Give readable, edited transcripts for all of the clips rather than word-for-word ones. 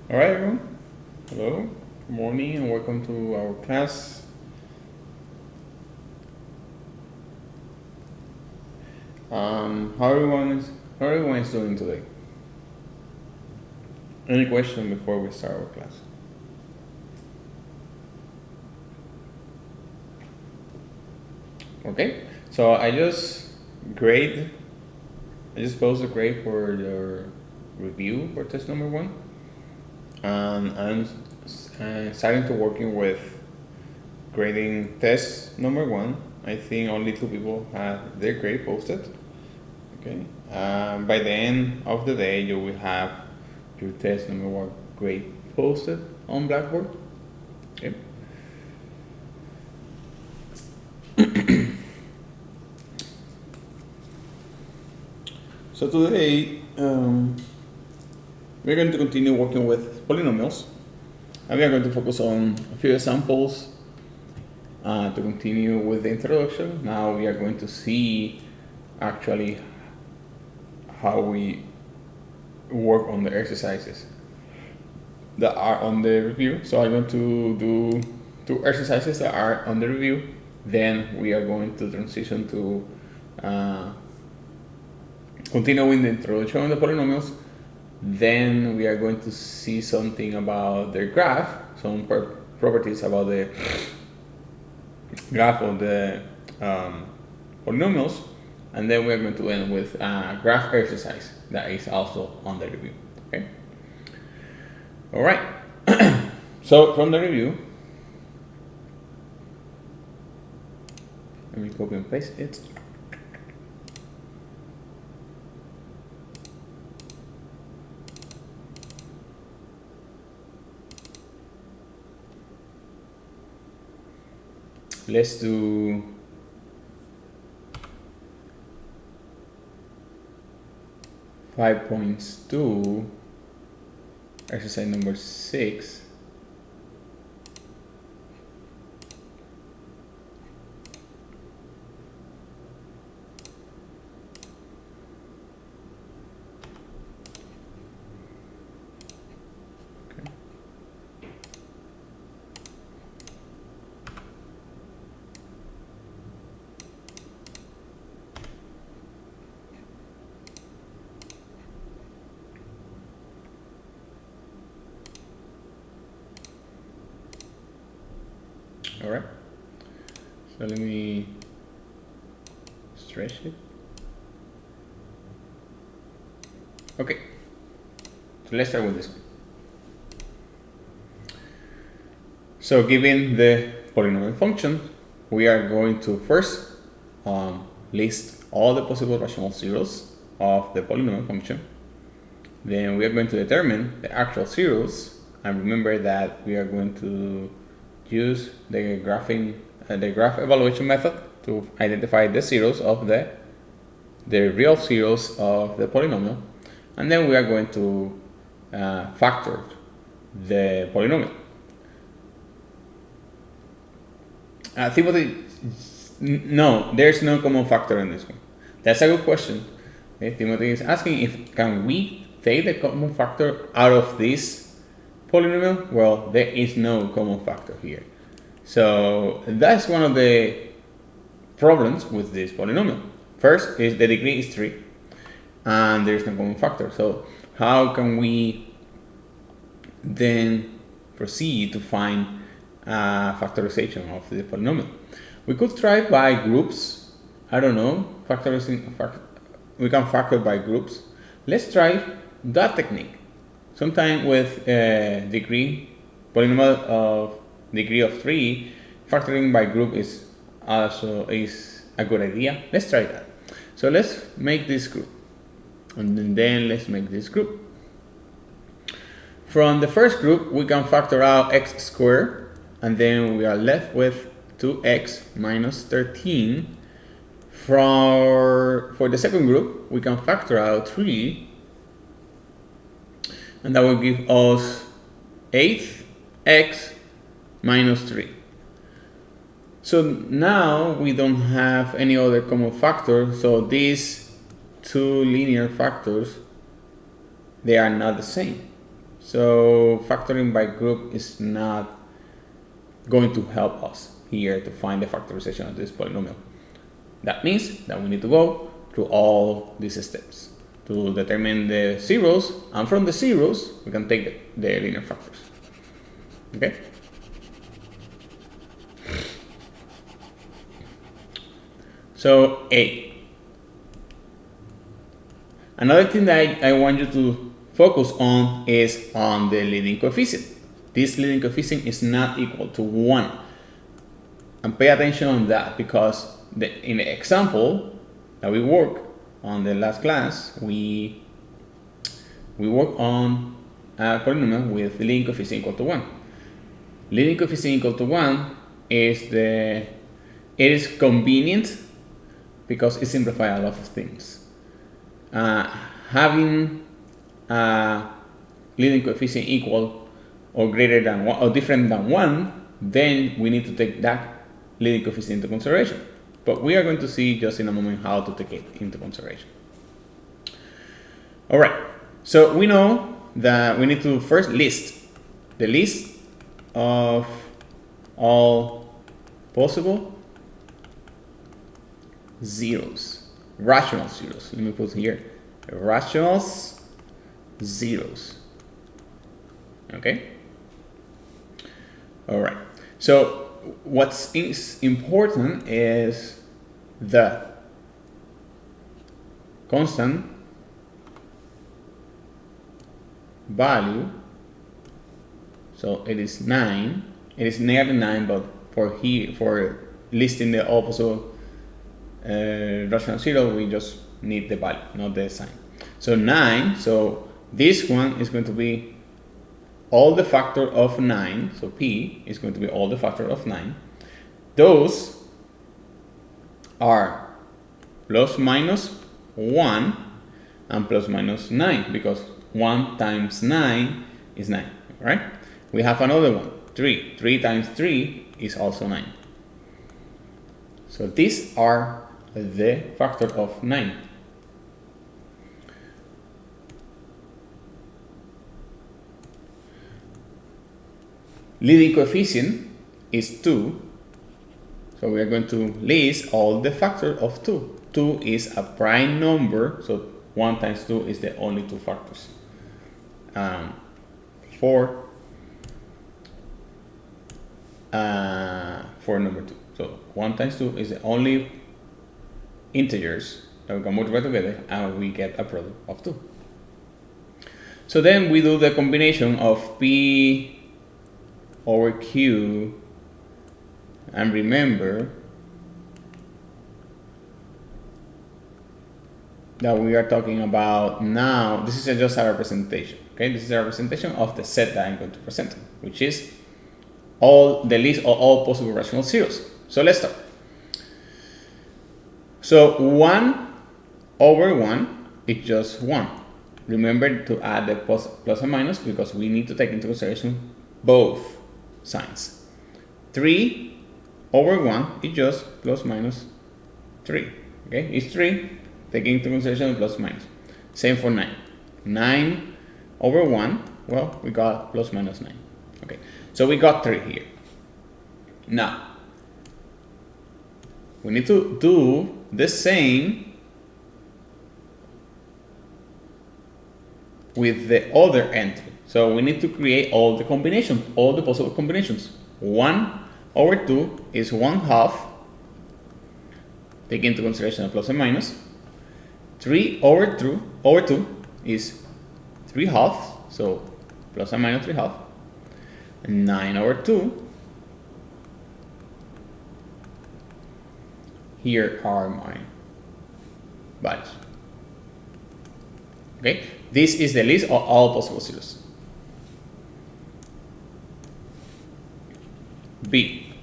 All right, everyone. Hello, good morning, and welcome to our class. How everyone is doing today? Any question before we start our class? Okay. So I just posted a grade for your review for test number 1. I'm starting to working with grading test number 1. I think only 2 people have their grade posted. Okay. By the end of the day, you will have your test number 1 grade posted on Blackboard. Okay. So today, we're going to continue working with polynomials, and we are going to focus on a few examples to continue with the introduction. Now we are going to see actually how we work on the exercises that are on the review. So I'm going to do 2 exercises that are on the review. Then we are going to transition to continuing the introduction of the polynomials. Then we are going to see something about their graph, some properties about the graph of the polynomials, and then we are going to end with a graph exercise that is also on the review. Okay. All right. So from the review, let me copy and paste it. Let's do 5.2, exercise number 6. All right. So let me stretch it. Okay. So let's start with this one. So given the polynomial function, we are going to first list all the possible rational zeros of the polynomial function. Then we are going to determine the actual zeros, and remember that we are going to use the graph evaluation method to identify the zeros of the real zeros of the polynomial, and then we are going to factor the polynomial. Timothy, no, there's no common factor in this one. That's a good question. Okay, Timothy is asking if can we take the common factor out of this polynomial. Well, there is no common factor here. So that's one of the problems with this polynomial. First is the degree is 3 and there's no common factor. So how can we then proceed to find factorization of the polynomial? We could try by groups. I don't know, we can factor by groups. Let's try that technique. Sometime with polynomial of degree of 3, factoring by group is also a good idea. Let's try that. So let's make this group, and then let's make this group. From the first group, we can factor out x squared, and then we are left with 2x minus 13. For the second group, we can factor out 3, and that will give us 8x minus 3. So now we don't have any other common factor, so these 2 linear factors, they are not the same. So factoring by group is not going to help us here to find the factorization of this polynomial. That means that we need to go through all these steps to determine the zeros, and from the zeros we can take the linear factors. Okay. So A. Another thing that I want you to focus on is on the leading coefficient. This leading coefficient is not equal to 1. And pay attention on that, because in the example that we work on the last class, we work on a polynomial with leading coefficient equal to 1. Leading coefficient equal to 1 it is convenient because it simplifies a lot of things. Having a leading coefficient equal or greater than 1 or different than 1, then we need to take that leading coefficient into consideration. But we are going to see just in a moment how to take it into consideration. All right, so we know that we need to first list the list of all possible zeros, rational zeros. Let me put here rationals, zeros. Okay. All right. So what's important is the constant value. So it is 9. It is negative 9, but for listing the all possible rational zero, we just need the value, not the sign. So 9. So this one is going to be all the factor of 9. So P is going to be all the factor of 9. Those are plus minus 1 and plus minus 9, because 1 times 9 is 9, right? We have another one, 3. 3 times 3 is also 9. So these are the factor of 9. Leading coefficient is 2. So we are going to list all the factors of 2. 2 is a prime number, so 1 times 2 is the only 2 factors. 4 for number 2. So 1 times 2 is the only integers that we can multiply together, and we get a product of 2. So then we do the combination of P over Q, and remember that we are talking about now, this is just a representation, okay? This is a representation of the set that I'm going to present, which is all the list of all possible rational zeros. So let's start. So 1 over 1 is just 1. Remember to add the plus and minus, because we need to take into consideration both signs. 3 over 1 is just plus minus 3. Okay, it's 3, taking into consideration plus minus. Same for 9. 9 over 1, well, we got plus minus 9. Okay, so we got 3 here. Now, we need to do the same with the other entry. So we need to create all the combinations, all the possible combinations. 1 over 2 is 1/2, take into consideration a plus and minus. 3 over 2 is 3/2, so plus and minus 3/2. And 9 over 2, here are my values. Okay, this is the list of all possible zeros. B.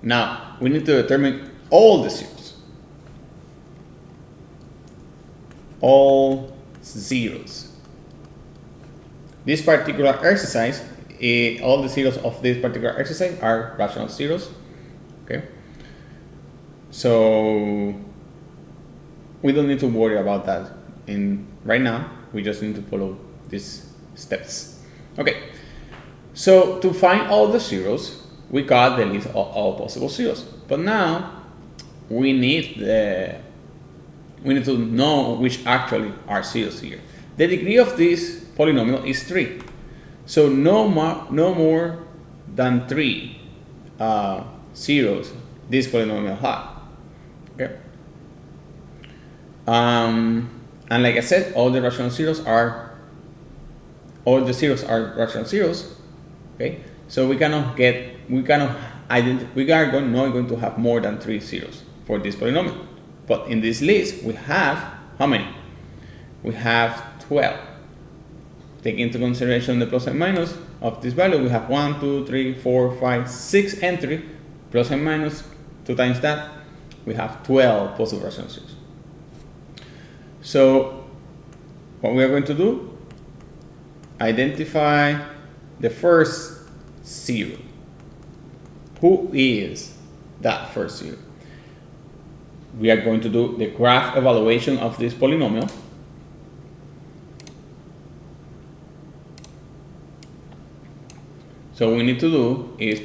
Now we need to determine all the zeros. All zeros. This particular exercise, all the zeros of this particular exercise are rational zeros. Okay. So we don't need to worry about that right now. We just need to follow this steps. Okay, so to find all the zeros, we got the list of all possible zeros. But now we need to know which actually are zeros here. The degree of this polynomial is 3. So no more than 3 zeros this polynomial has. Okay. And like I said, all the zeros are rational zeros. Okay. So we are not going to have more than 3 zeros for this polynomial. But in this list, we have how many? We have 12. Take into consideration the plus and minus of this value. We have 1, 2, 3, 4, 5, 6 entries, plus and minus 2 times that. We have 12 possible rational zeros. So what we are going to do, identify the first zero. Who is that first zero? We are going to do the graph evaluation of this polynomial. So what we need to do is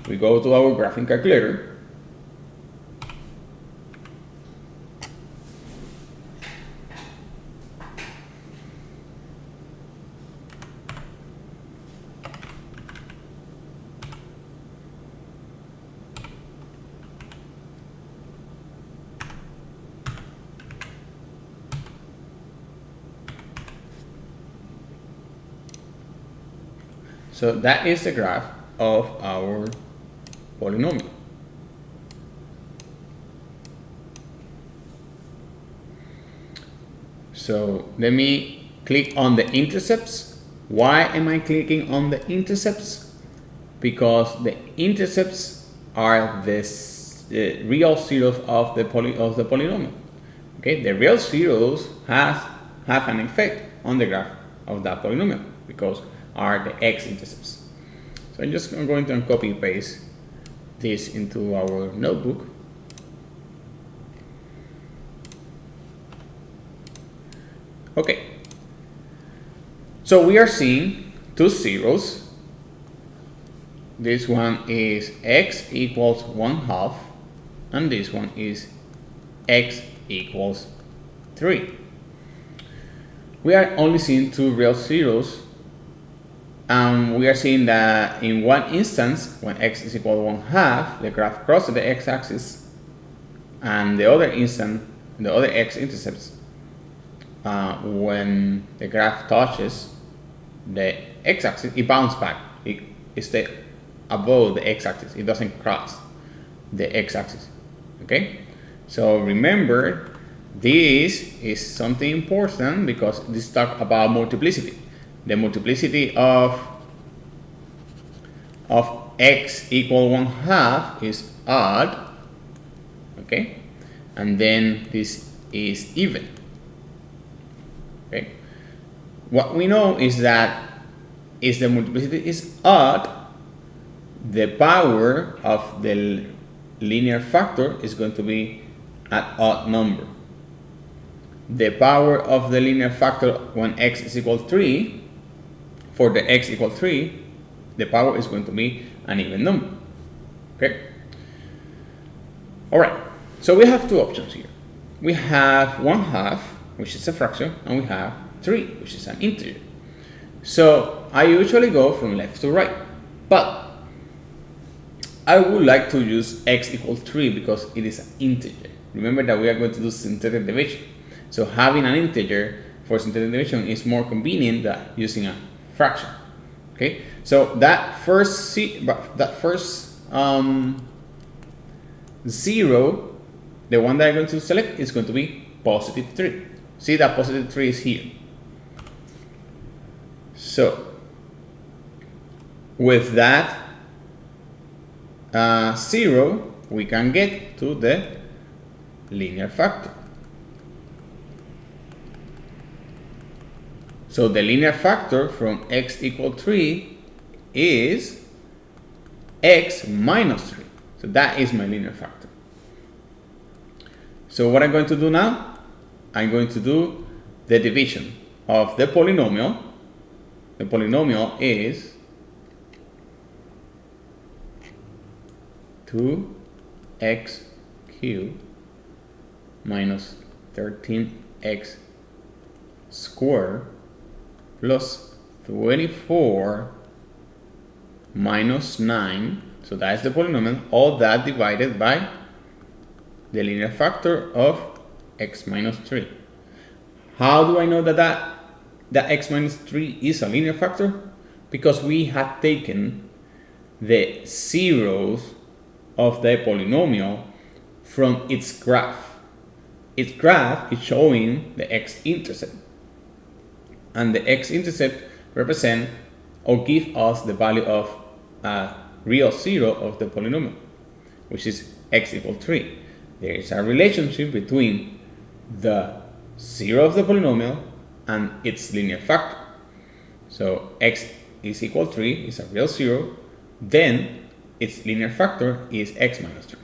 we go to our graphing calculator. So that is the graph of our polynomial. So let me click on the intercepts. Why am I clicking on the intercepts? Because the intercepts are the real zeros of the polynomial. Okay, the real zeros have an effect on the graph of that polynomial because are the x-intercepts. So I'm just going to copy and paste this into our notebook. Okay, so we are seeing 2 zeros. This one is x equals 1/2 and this one is x equals 3. We are only seeing 2 real zeros. We are seeing that in one instance, when x is equal to 1/2, the graph crosses the x-axis, and the other instant, the other x-intercepts, when the graph touches the x-axis, it bounces back. It stays above the x-axis. It doesn't cross the x-axis. Okay, so remember, this is something important because this talks about multiplicity. The multiplicity of x equal 1/2 is odd, okay, and then this is even. Okay, what we know is that if the multiplicity is odd, the power of the linear factor is going to be an odd number. The power of the linear factor when x is equal to 3, for the x equal 3, the power is going to be an even number. Okay. All right. So we have 2 options here. We have 1/2, which is a fraction, and we have 3, which is an integer. So I usually go from left to right, but I would like to use x equals 3 because it is an integer. Remember that we are going to do synthetic division. So having an integer for synthetic division is more convenient than using a fraction. Okay, so that first zero, the one that I'm going to select is going to be positive 3. See that positive 3 is here. So with that 0, we can get to the linear factor. So the linear factor from x equal 3 is x minus 3. So that is my linear factor. So what I'm going to do now, I'm going to do the division of the polynomial is 2x cubed minus 13x squared plus 24 minus 9, so that's the polynomial, all that divided by the linear factor of x minus 3. How do I know that x minus 3 is a linear factor? Because we had taken the zeros of the polynomial from its graph. Its graph is showing the x-intercept, and the x-intercept represent or give us the value of a real zero of the polynomial, which is x equals 3. There is a relationship between the zero of the polynomial and its linear factor. So x is equal to 3 is a real zero, then its linear factor is x minus 3.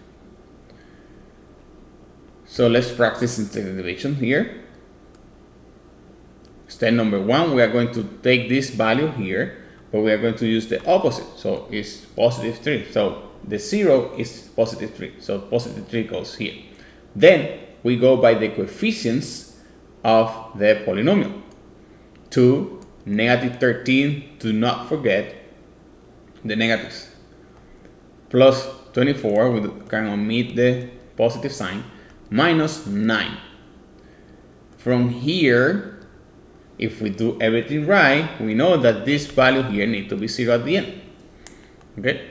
So let's practice integral division here. Step number 1, we are going to take this value here, but we are going to use the opposite. So it's positive 3. So the 0 is positive 3. So positive 3 goes here. Then we go by the coefficients of the polynomial. 2, negative 13, do not forget the negatives. Plus 24, we can omit the positive sign, minus 9. From here, if we do everything right, we know that this value here needs to be 0 at the end. Okay?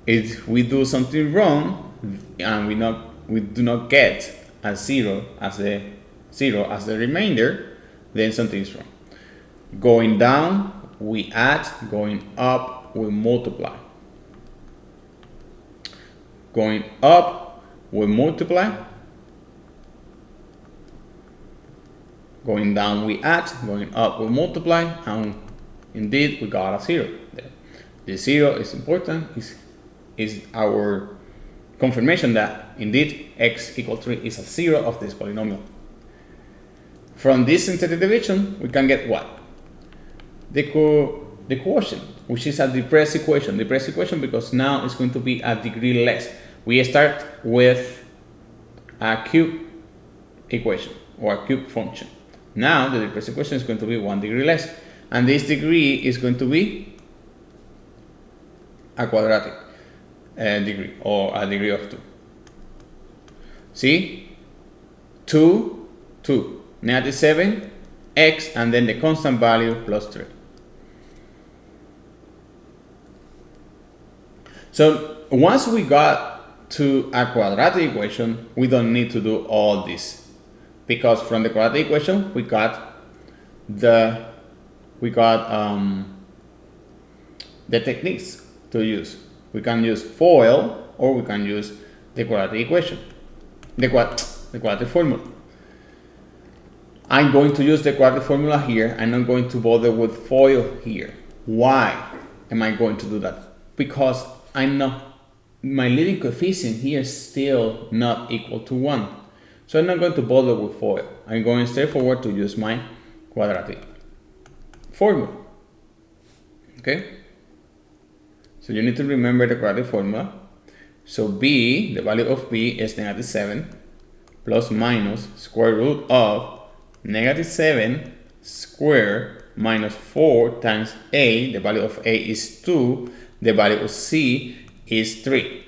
If we do something wrong and we do not get a 0 as the remainder, then something is wrong. Going down, we add. Going up, we multiply. Going up, we multiply. Going down, we add. Going up, we multiply. And indeed, we got a 0 there. The 0 is important. Is our confirmation that indeed x equals 3 is a 0 of this polynomial. From this integral division, we can get what? The quotient, which is a depressed equation. Depressed equation because now it's going to be a degree less. We start with a cube equation or a cube function. Now the depressed equation is going to be 1 degree less, and this degree is going to be a quadratic degree, or a degree of 2. See? 2, 2, negative 7, x, and then the constant value plus 3. So once we got to a quadratic equation, we don't need to do all this, because from the quadratic equation we got the techniques to use. We can use FOIL, or we can use the quadratic equation, the quadratic formula. I'm going to use the quadratic formula here. I'm not going to bother with FOIL here. Why am I going to do that? Because my leading coefficient here is still not equal to 1. So I'm not going to bother with FOIL. I'm going straightforward to use my quadratic formula. Okay? So you need to remember the quadratic formula. So b, the value of b is negative 7 plus minus square root of negative 7 squared minus 4 times a. The value of a is 2. The value of c is 3.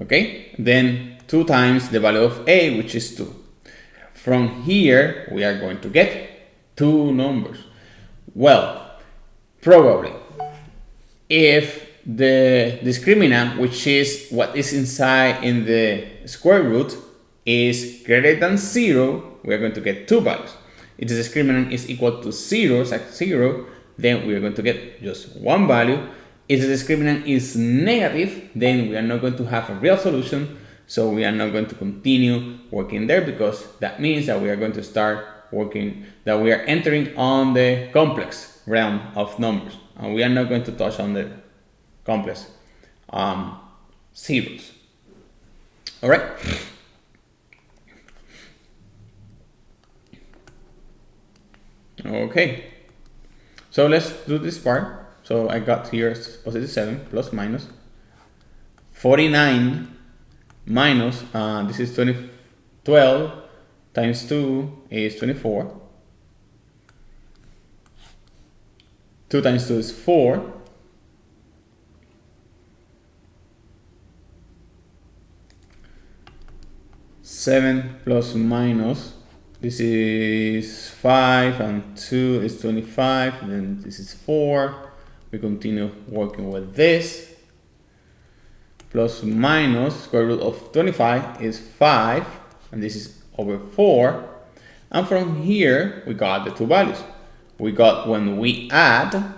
Okay, then 2 times the value of a, which is 2. From here, we are going to get 2 numbers. Well, probably, if the discriminant, which is what is inside in the square root, is greater than 0, we are going to get 2 values. If the discriminant is equal to 0, then we are going to get just 1 value. If the discriminant is negative, then we are not going to have a real solution, so we are not going to continue working there, because that means that we are going to start working, that we are entering on the complex realm of numbers, and we are not going to touch on the complex zeros. All right. Okay, so let's do this part. So I got here positive 7 plus minus 49 minus, this is 12 times 2 is 24. 2 times 2 is 4. 7 plus minus, this is 5 and 2 is 25, and then this is 4. We continue working with this. Plus minus square root of 25 is 5, and this is over 4. And from here, we got the two values. We got when we add,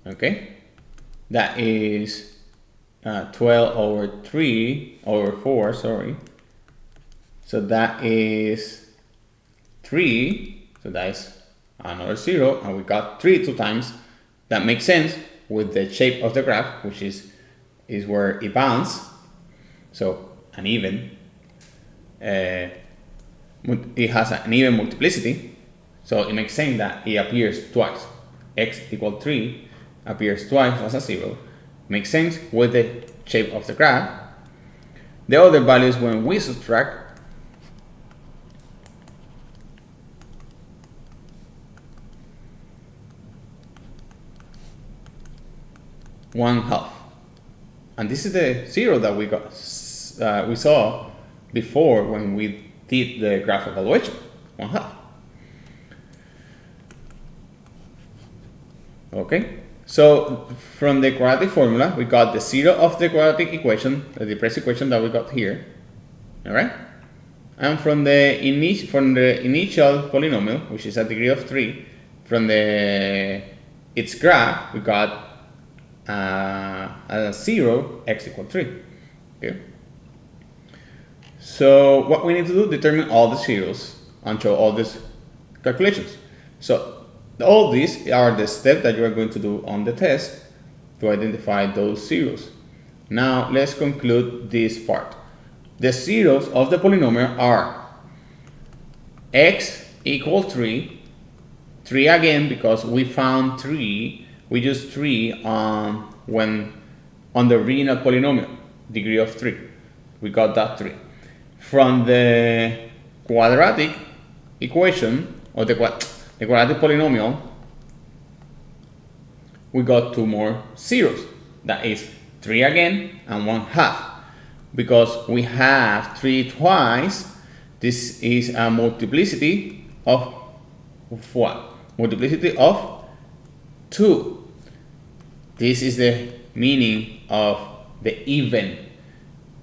okay, that is 12 over 3 over 4, sorry. So that is 3, so that is another 0, and we got 3 two times. That makes sense with the shape of the graph, which is where it bounds. So an even, it has an even multiplicity, so it makes sense that it appears twice. X equal 3 appears twice as a 0. Makes sense with the shape of the graph. The other values, when we subtract, one half, and this is the 0 that we got. We saw before when we did the graph evaluation. 1/2. Okay, so from the quadratic formula, we got the 0 of the quadratic equation, the depressed equation that we got here. All right, and from the initial polynomial, which is a degree of 3, from its graph, we got a 0, x equal 3. Okay. So what we need to do, determine all the zeros and show all these calculations. So all these are the steps that you are going to do on the test to identify those zeros. Now let's conclude this part. The zeros of the polynomial are x equal 3, 3 again because we found 3. We use 3 when on the original polynomial, degree of 3. We got that 3. From the quadratic equation, or the quadratic polynomial, we got 2 more zeros. That is 3 again and 1/2. Because we have 3 twice, this is a multiplicity of what? Multiplicity of 2. This is the meaning of the even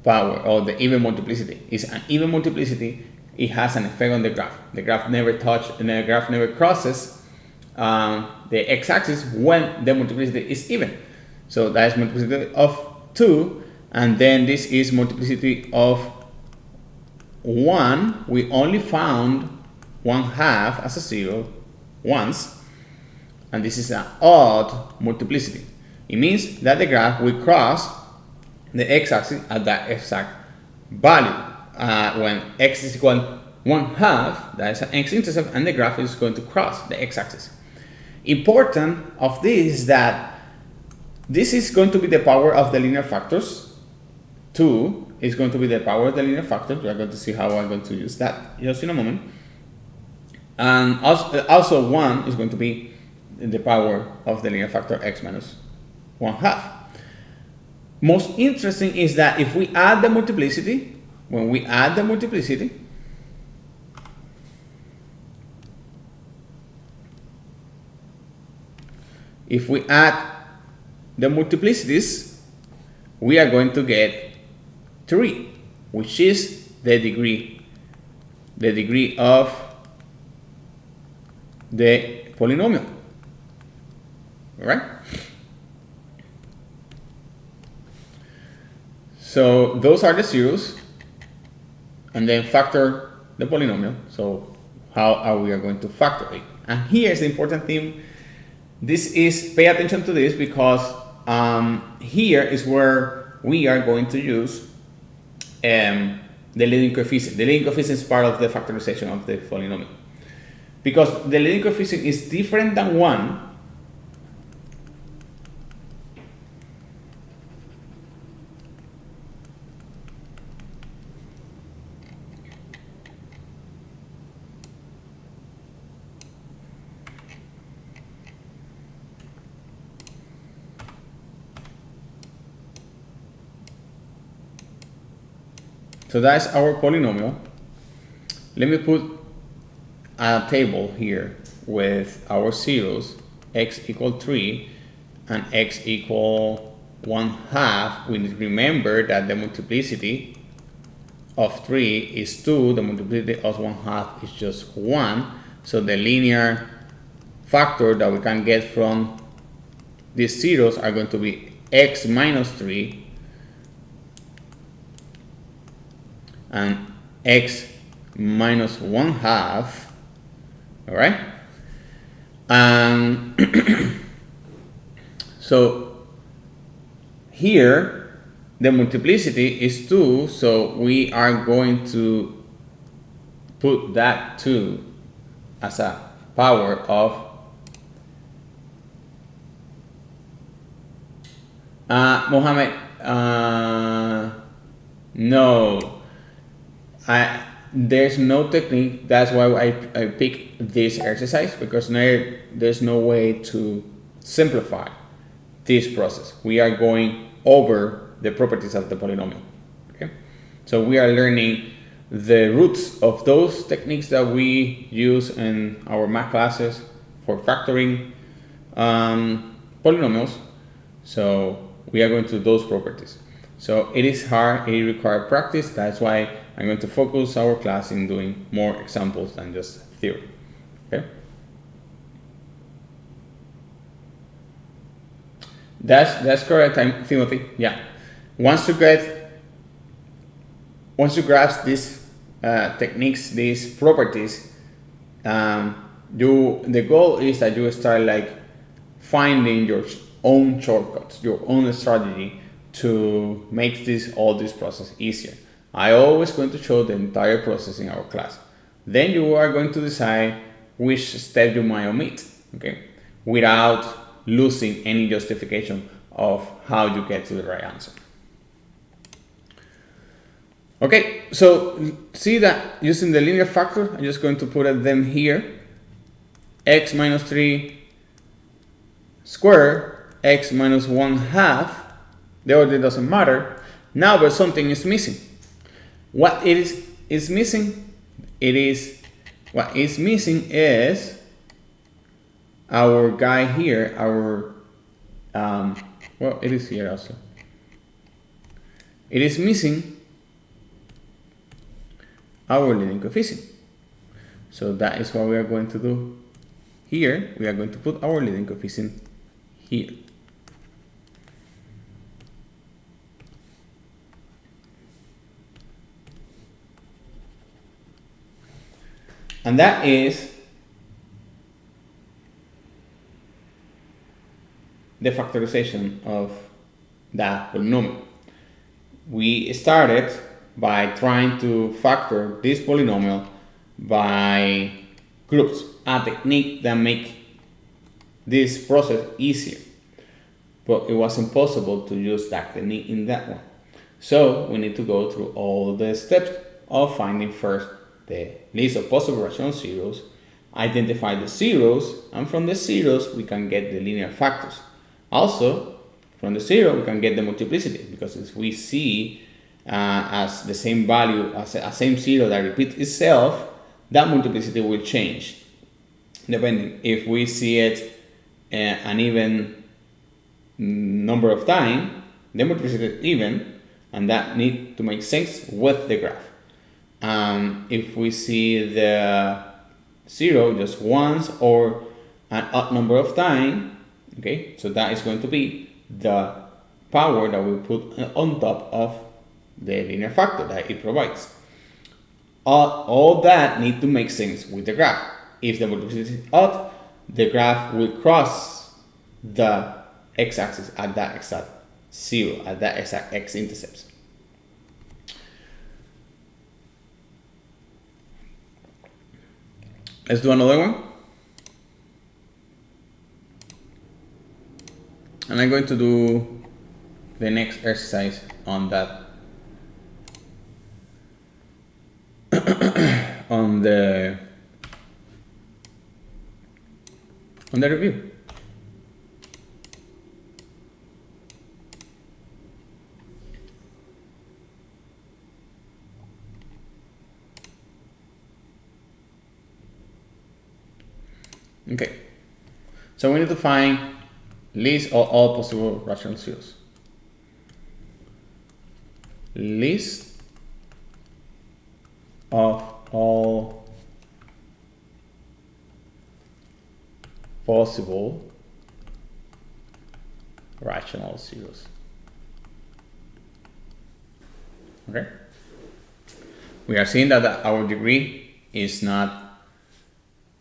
power or the even multiplicity. It's an even multiplicity. It has an effect on the graph. The graph never crosses the x-axis when the multiplicity is even. So that is multiplicity of 2, and then this is multiplicity of 1. We only found 1/2 as a 0 once. And this is an odd multiplicity. It means that the graph will cross the x-axis at that exact value. When x is equal 1/2, that is an x-intercept, and the graph is going to cross the x-axis. Important of this is that this is going to be the power of the linear factors. 2 is going to be the power of the linear factor. We are going to see how I'm going to use that just in a moment. And also 1 is going to be the power of the linear factor x minus 1/2. Most interesting is that if we add the multiplicity, when we add the multiplicity, if we add the multiplicities, we are going to get 3, which is the degree of the polynomial. All right? So those are the zeros, and then factor the polynomial. So how are we going to factor it? And here's the important thing. This is, pay attention to this, because here is where we are going to use the leading coefficient. The leading coefficient is part of the factorization of the polynomial. Because the leading coefficient is different than 1, so that's our polynomial. Let me put a table here with our zeros, x equal 3 and x equal 1/2. We need to remember that the multiplicity of 3 is 2, the multiplicity of 1/2 is just 1. So the linear factor that we can get from these zeros are going to be x minus 3 and x minus 1/2. All right. So here the multiplicity is 2, so we are going to put that 2 as a power of Mohammed. No, there's no technique. That's why I pick this exercise, because there's no way to simplify this process. We are going over the properties of the polynomial. Okay, so we are learning the roots of those techniques that we use in our math classes for factoring polynomials. So we are going to those properties. So it is hard, it requires practice. That's why I'm going to focus our class in doing more examples than just theory. Okay. That's correct, Timothy. Yeah. Once you grasp these techniques, these properties, the goal is that you start like finding your own shortcuts, your own strategy to make all this process easier. I always going to show the entire process in our class. Then you are going to decide which step you might omit, okay, without losing any justification of how you get to the right answer. Okay, so see that using the linear factor, I'm just going to put them here. X minus 3 squared, x minus 1/2. The order doesn't matter. Now, but something is missing. What is missing? What is missing is our guy here. Well, it is here also. It is missing our leading coefficient. So that is what we are going to do here. We are going to put our leading coefficient here. And that is the factorization of that polynomial. We started by trying to factor this polynomial by groups, a technique that makes this process easier. But it was impossible to use that technique in that one. So we need to go through all the steps of finding first the list of possible rational zeros, identify the zeros, and from the zeros we can get the linear factors. Also, from the zero we can get the multiplicity, because if we see as the same value, as a same zero that repeats itself, that multiplicity will change. Depending if we see it an even number of times, the multiplicity is even, and that needs to make sense with the graph. If we see the zero just once or an odd number of times, okay, so that is going to be the power that we put on top of the linear factor that it provides. All that need to make sense with the graph. If the multiplicity is odd, the graph will cross the x-axis at that exact zero, at that exact x-intercepts. Let's do another one. And I'm going to do the next exercise on that, on the review. Okay, so we need to find list of all possible rational zeros. List of all possible rational zeros. Okay, we are seeing that our degree is not,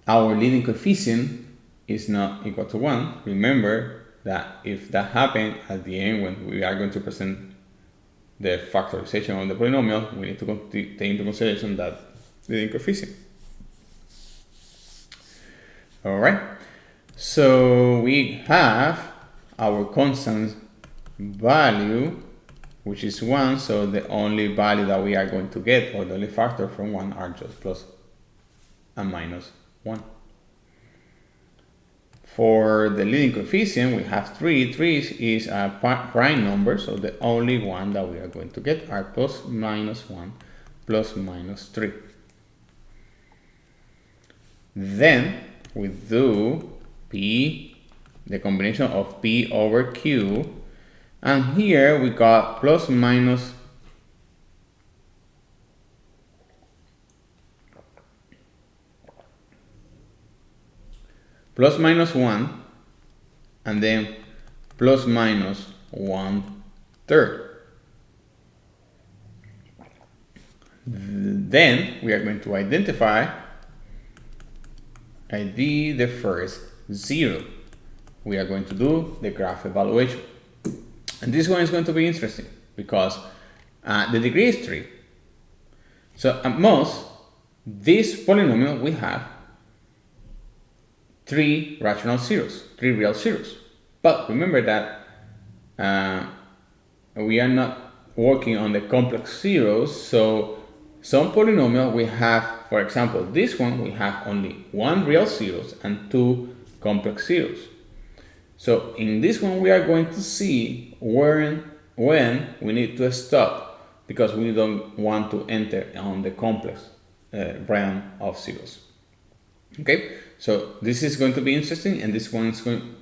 our leading coefficient is not equal to 1. Remember that if that happens at the end, when we are going to present the factorization of the polynomial, we need to take into consideration that leading coefficient. All right, so we have our constant value, which is 1, so the only value that we are going to get, or the only factor from 1, are just plus and minus 1. For the leading coefficient, we have 3. 3 is a prime number, so the only one that we are going to get are plus minus 1, plus minus 3. Then we do P, the combination of P over Q, and here we got plus minus plus minus 1, and then plus minus 1/3. Then we are going to identify the first zero. We are going to do the graph evaluation. And this one is going to be interesting because the degree is 3. So at most, this polynomial we have 3 rational zeros, 3 real zeros. But remember that we are not working on the complex zeros, so some polynomial we have, for example, this one we have only 1 real zeros and 2 complex zeros. So in this one we are going to see when we need to stop, because we don't want to enter on the complex realm of zeros. Okay, so this is going to be interesting, and this one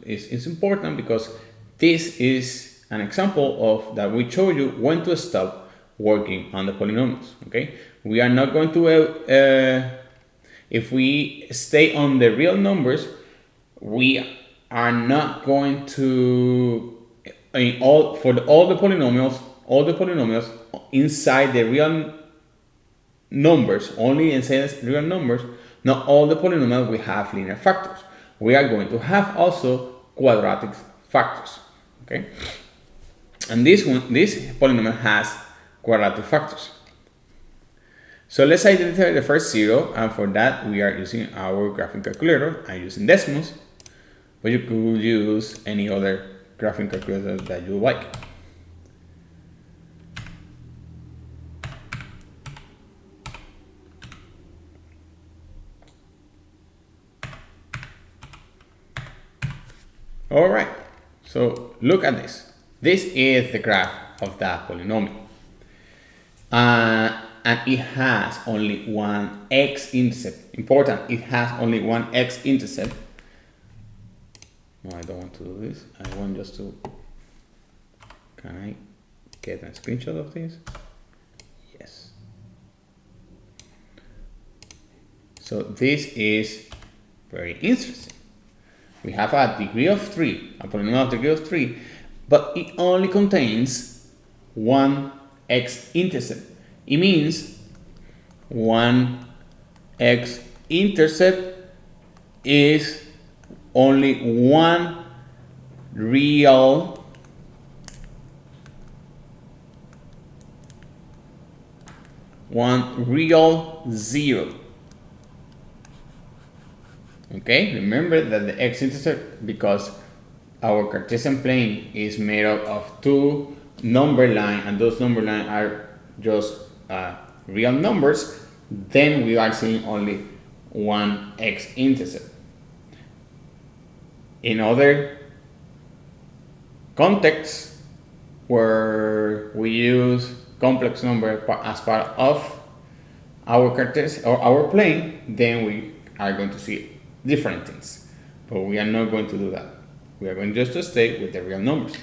is important because this is an example of that we show you when to stop working on the polynomials. Okay, we are not going to if we stay on the real numbers, we are not going to all the polynomials inside the real numbers, only inside the real numbers. Not all the polynomials we have linear factors. We are going to have also quadratic factors. Okay, and this polynomial has quadratic factors. So let's identify the first zero, and for that we are using our graphing calculator. I'm using Desmos, but you could use any other graphing calculator that you like. All right, so look at this. This is the graph of that polynomial. And it has only one x-intercept. Important, it has only one x-intercept. No, I don't want to do this. I want just to... Can I get a screenshot of this? Yes. So this is very interesting. We have a degree of 3, a polynomial of degree of 3, but it only contains one x-intercept. It means one x-intercept is only one real zero. Okay, remember that the x-intercept, because our Cartesian plane is made up of two number lines, and those number lines are just real numbers, then we are seeing only one x-intercept. In other contexts where we use complex number as part of our Cartesian or our plane, then we are going to see different things. But we are not going to do that. We are going just to stay with the real numbers.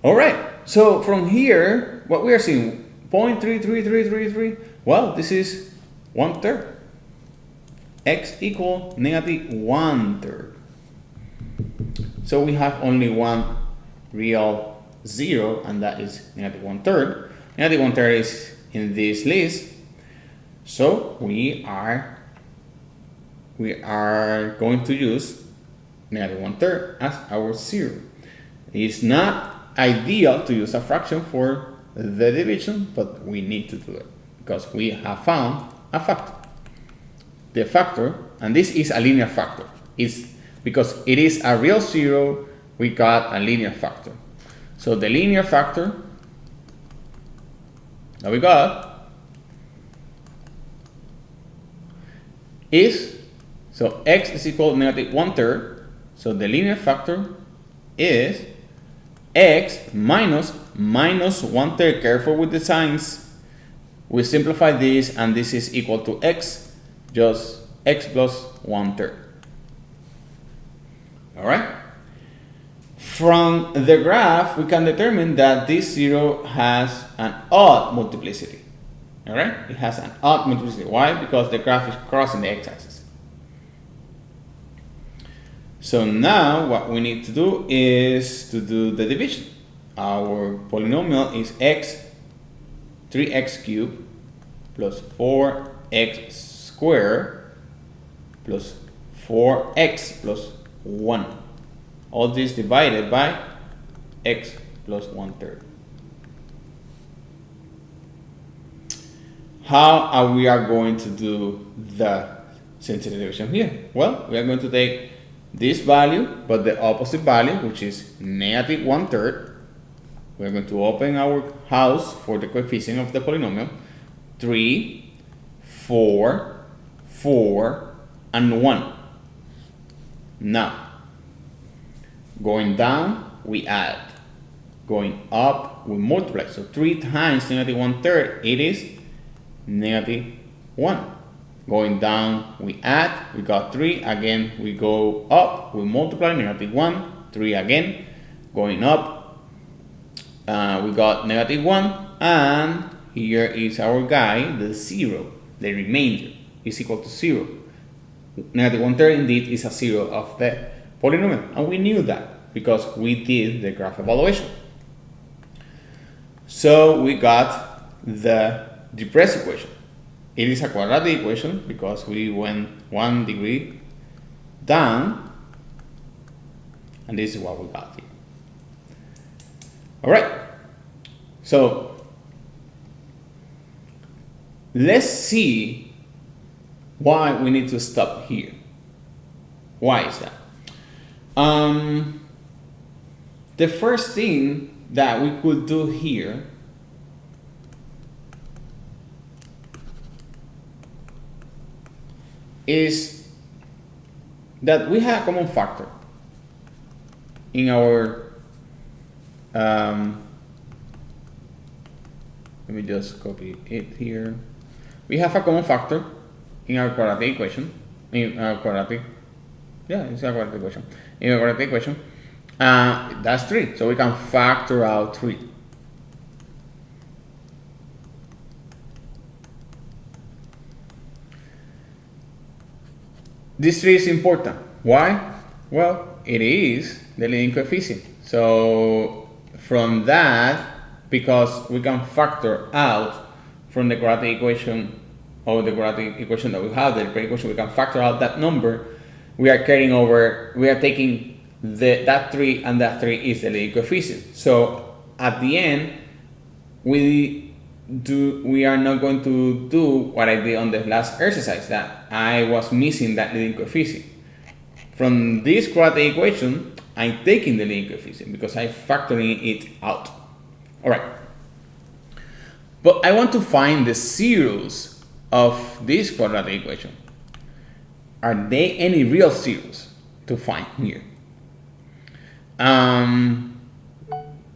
All right. So from here, what we are seeing, 0.33333. Well, this is 1/3. X equal negative 1/3. So we have only one real zero, and that is negative 1/3. Negative 1/3 is in this list, so we are going to use negative 1/3 as our zero. It's not ideal to use a fraction for the division, but we need to do it because we have found a factor. The factor, and this is a linear factor, is because it is a real zero, we got a linear factor. So the linear factor that we got is, so x is equal to negative 1/3, so the linear factor is x minus 1/3. Careful with the signs. We simplify this, and this is equal to x, just x plus 1/3. All right. From the graph, we can determine that this zero has an odd multiplicity. All right, it has an odd multiplicity. Why? Because the graph is crossing the x-axis. So now what we need to do is to do the division. Our polynomial is 3x cubed plus 4x squared plus 4x plus 1. All this divided by x plus 1/3. How are we going to do the sensitive division here? Well, we are going to take this value, but the opposite value, which is negative 1/3. We're going to open our house for the coefficient of the polynomial. 3, 4, 4, and 1. Now, going down, we add. Going up, we multiply. So 3 times negative 1/3, it is negative 1. Going down, we add. We got 3. Again, we go up, we multiply, negative 1. 3 again. Going up, we got negative 1. And here is our guy, the 0. The remainder is equal to 0. Negative 1/3 indeed is a 0 of the polynomial, and we knew that because we did the graph evaluation. So we got the depressed equation. It is a quadratic equation because we went 1 degree down, and this is what we got here. All right, so let's see why we need to stop here. Why is that? The first thing that we could do here is that we have a common factor in our let me just copy it here. We have a common factor in our quadratic equation. In our quadratic, it's a quadratic equation. In our quadratic equation, that's 3. So we can factor out 3. This 3 is important. Why? Well, it is the leading coefficient. So from that, because we can factor out from the quadratic equation, or the quadratic equation that we have, the equation, we can factor out that number. We are carrying over, we are taking that 3, and that 3 is the leading coefficient. So at the end, we we are not going to do what I did on the last exercise, that I was missing that leading coefficient. From this quadratic equation, I'm taking the leading coefficient because I'm factoring it out. All right. But I want to find the zeros of this quadratic equation. Are there any real zeros to find here?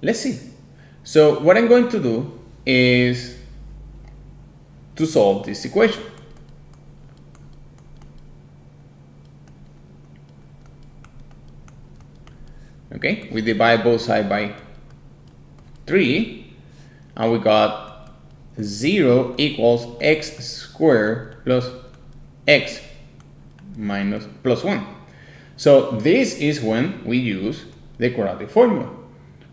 Let's see. So what I'm going to do is to solve this equation. Okay, we divide both sides by 3, and we got 0 equals x squared plus x minus plus 1. So this is when we use the quadratic formula,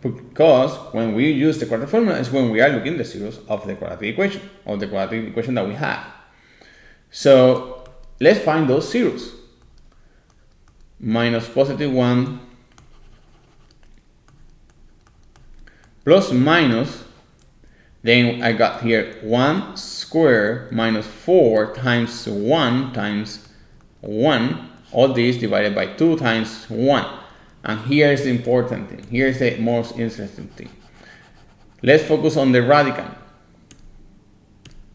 because when we use the quadratic formula is when we are looking at the zeros of the quadratic equation, or the quadratic equation that we have. So let's find those zeros. Minus positive 1 plus minus, then I got here 1 squared minus 4 times 1 times 1, all this divided by 2 times 1. And here is the important thing, here is the most interesting thing. Let's focus on the radical,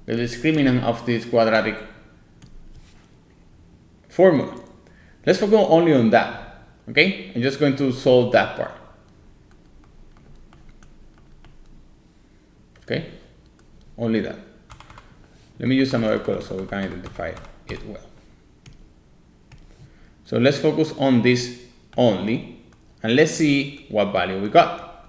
the discriminant of this quadratic formula. Let's focus only on that, okay? I'm just going to solve that part. Okay, only that. Let me use another color so we can identify it well. So let's focus on this only, and let's see what value we got.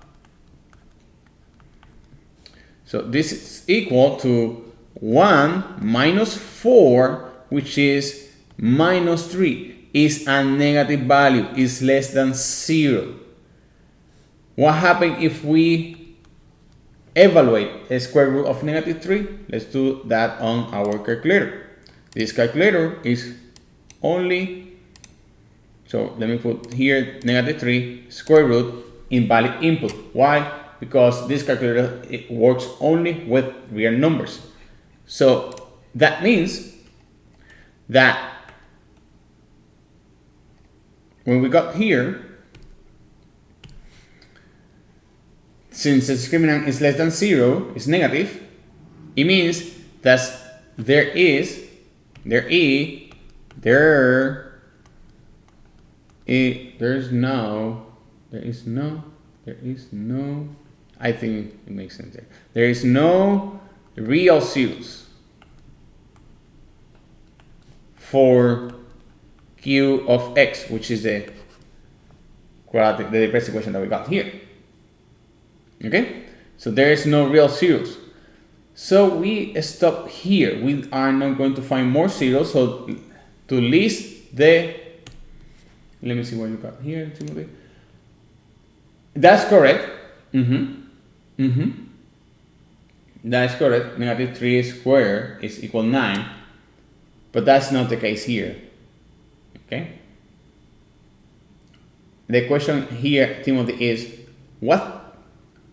So this is equal to 1 minus 4, which is minus 3, is a negative value, is less than 0. What happens if we evaluate a square root of negative 3? Let's do that on our calculator. This calculator is only, so let me put here negative 3 square root invalid input. Why? Because this calculator, it works only with real numbers. So that means that when we got here, since the discriminant is less than 0, is negative, it means that there is no, I think it makes sense there. There is no real zeros for q of x, which is the quadratic, the depressed equation that we got here. Okay, so there is no real zeros. So we stop here. We are not going to find more zeros. So to list the, let me see what you got here, Timothy. That's correct. That's correct. Negative 3 squared is equal 9, but that's not the case here. Okay. The question here, Timothy, is what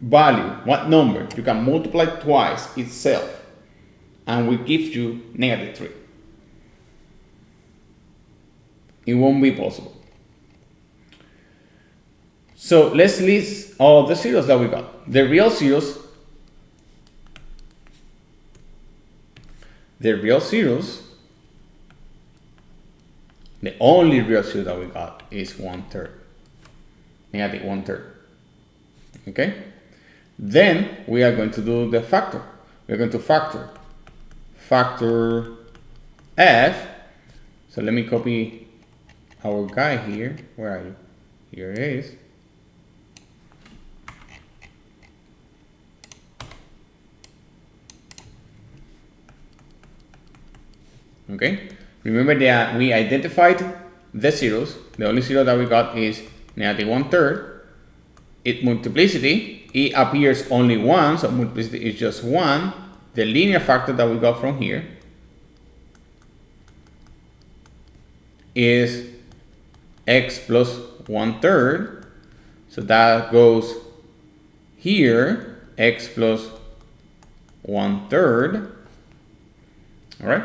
value, what number you can multiply twice itself and will give you negative 3. It won't be possible. So let's list all the zeros that we got. The real zeros, the only real zero that we got is 1/3, negative 1/3. Okay? Then we are going to do the factor. We're going to factor f. So let me copy our guy here. Where are you? Here it is. Okay, remember that we identified the zeros. The only zero that we got is negative 1/3. Its multiplicity, it appears only 1, so multiplicity is just 1. The linear factor that we got from here is x plus 1/3. So that goes here, x plus 1/3. All right.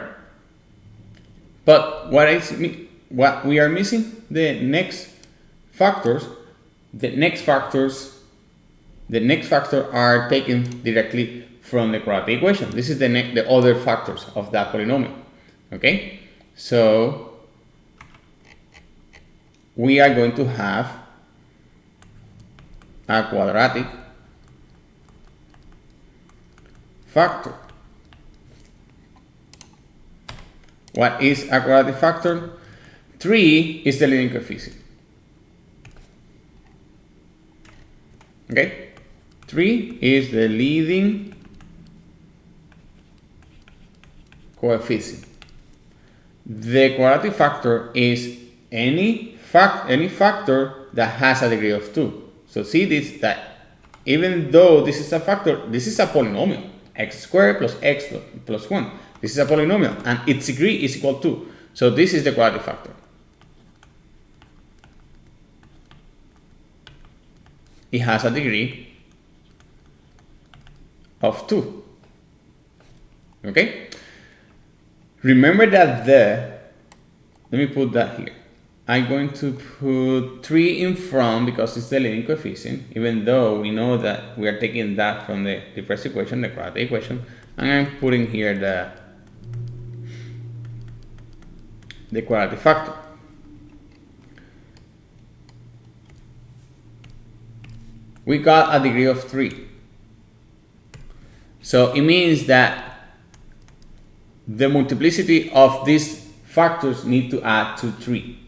But what we are missing, the next factors. The next factor are taken directly from the quadratic equation. This is the other factors of that polynomial. Okay, so we are going to have a quadratic factor. What is a quadratic factor? 3 is the leading coefficient. Okay, 3 is the leading coefficient. The quadratic factor is any factor that has a degree of 2. So see this, that even though this is a factor, this is a polynomial, x squared plus x plus 1. This is a polynomial and its degree is equal to. So this is the quadratic factor. It has a degree of 2. Okay? Remember that let me put that here. I'm going to put 3 in front because it's the leading coefficient, even though we know that we are taking that from the first equation, the quadratic equation, and I'm putting here the quadratic factor. We got a degree of 3. So it means that the multiplicity of these factors need to add to 3.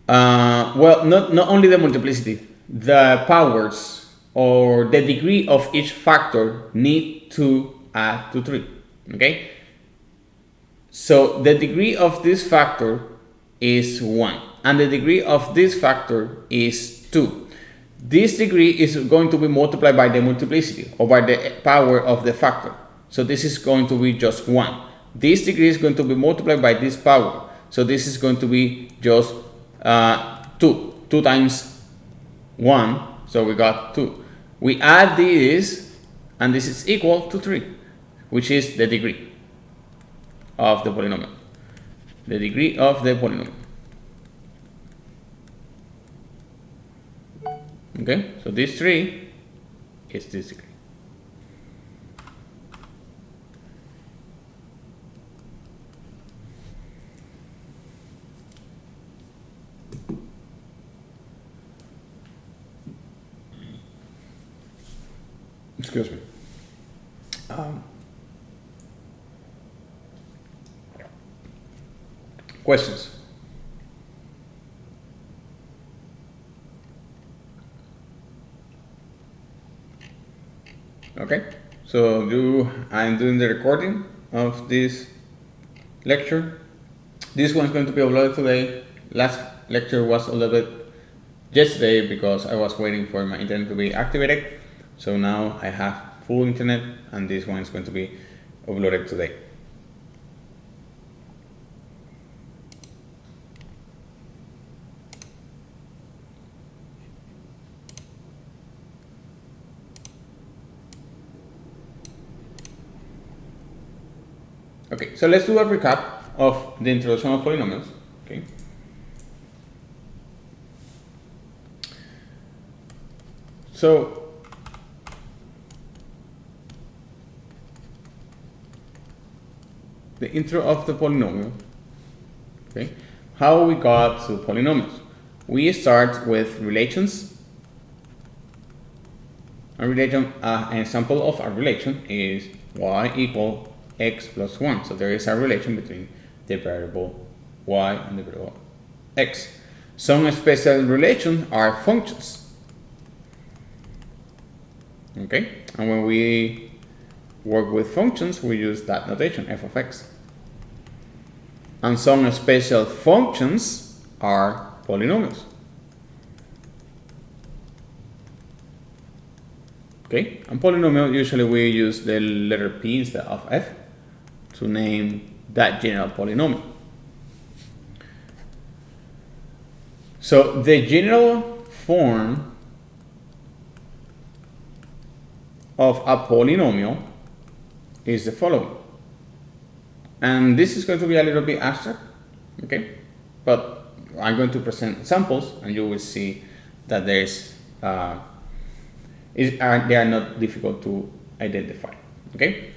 Well, not only the multiplicity, the powers or the degree of each factor need to add to 3. Okay? So the degree of this factor is 1 and the degree of this factor is 2. This degree is going to be multiplied by the multiplicity or by the power of the factor. So this is going to be just 1. This degree is going to be multiplied by this power. So this is going to be just 2. 2 times 1. So we got 2. We add this and this is equal to 3, which is the degree of the polynomial. The degree of the polynomial. Okay, so this 3 is this degree. Excuse me. Questions? Okay, so I'm doing the recording of this lecture. This one's going to be uploaded today. Last lecture was uploaded yesterday because I was waiting for my internet to be activated. So now I have full internet and this one is going to be uploaded today. Okay, so let's do a recap of the introduction of polynomials. Okay. So the intro of the polynomial. Okay, how we got to polynomials. We start with relations. An example of a relation is y equal x plus 1. So there is a relation between the variable y and the variable x. Some special relations are functions. Okay, and when we work with functions, we use that notation, f of x. And some special functions are polynomials. Okay, and polynomial, usually we use the letter p instead of f to name that general polynomial. So the general form of a polynomial is the following. And this is going to be a little bit abstract, okay? But I'm going to present samples and you will see that they are not difficult to identify, okay?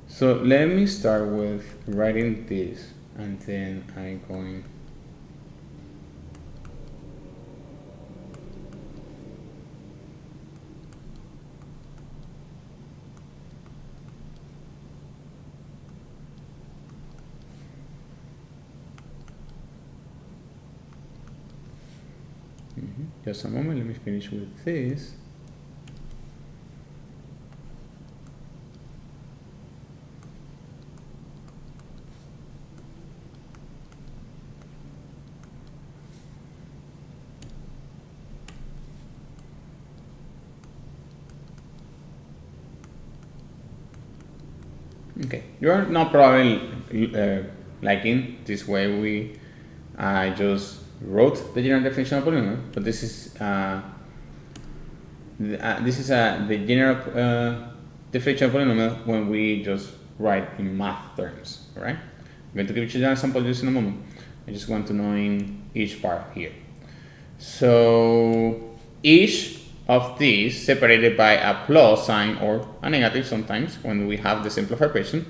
So let me start with writing this, and then I'm going just a moment, let me finish with this. Okay, you're not probably liking this way I just wrote the general definition of polynomial, but this is the general definition of polynomial when we just write in math terms, right? I'm going to give you an example just in a moment. I just want to know in each part here. So each of these separated by a plus sign or a negative sometimes when we have the simplified version,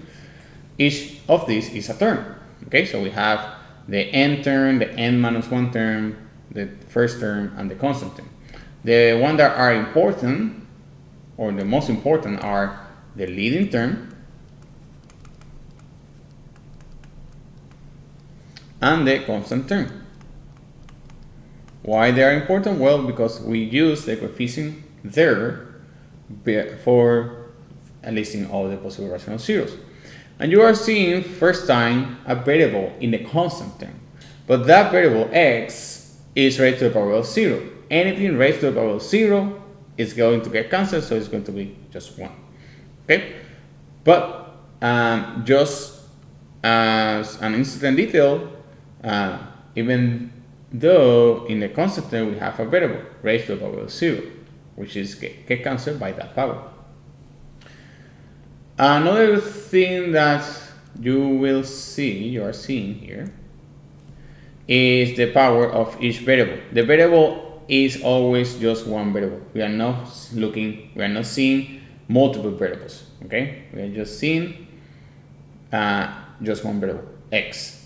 each of these is a term. Okay, so we have the n term, the n minus 1 term, the first term, and the constant term. The ones that are important, or the most important, are the leading term and the constant term. Why they are important? Well, because we use the coefficient there for listing all the possible rational zeros. And you are seeing first time a variable in the constant term, but that variable x is raised to the power of 0. Anything raised to the power of 0 is going to get cancelled, so it's going to be just 1. Okay, but just as an incident detail, even though in the constant term we have a variable raised to the power of 0, which is get cancelled by that power. Another thing that you are seeing here, is the power of each variable. The variable is always just one variable. We are not seeing multiple variables, okay? We are just seeing just one variable, x.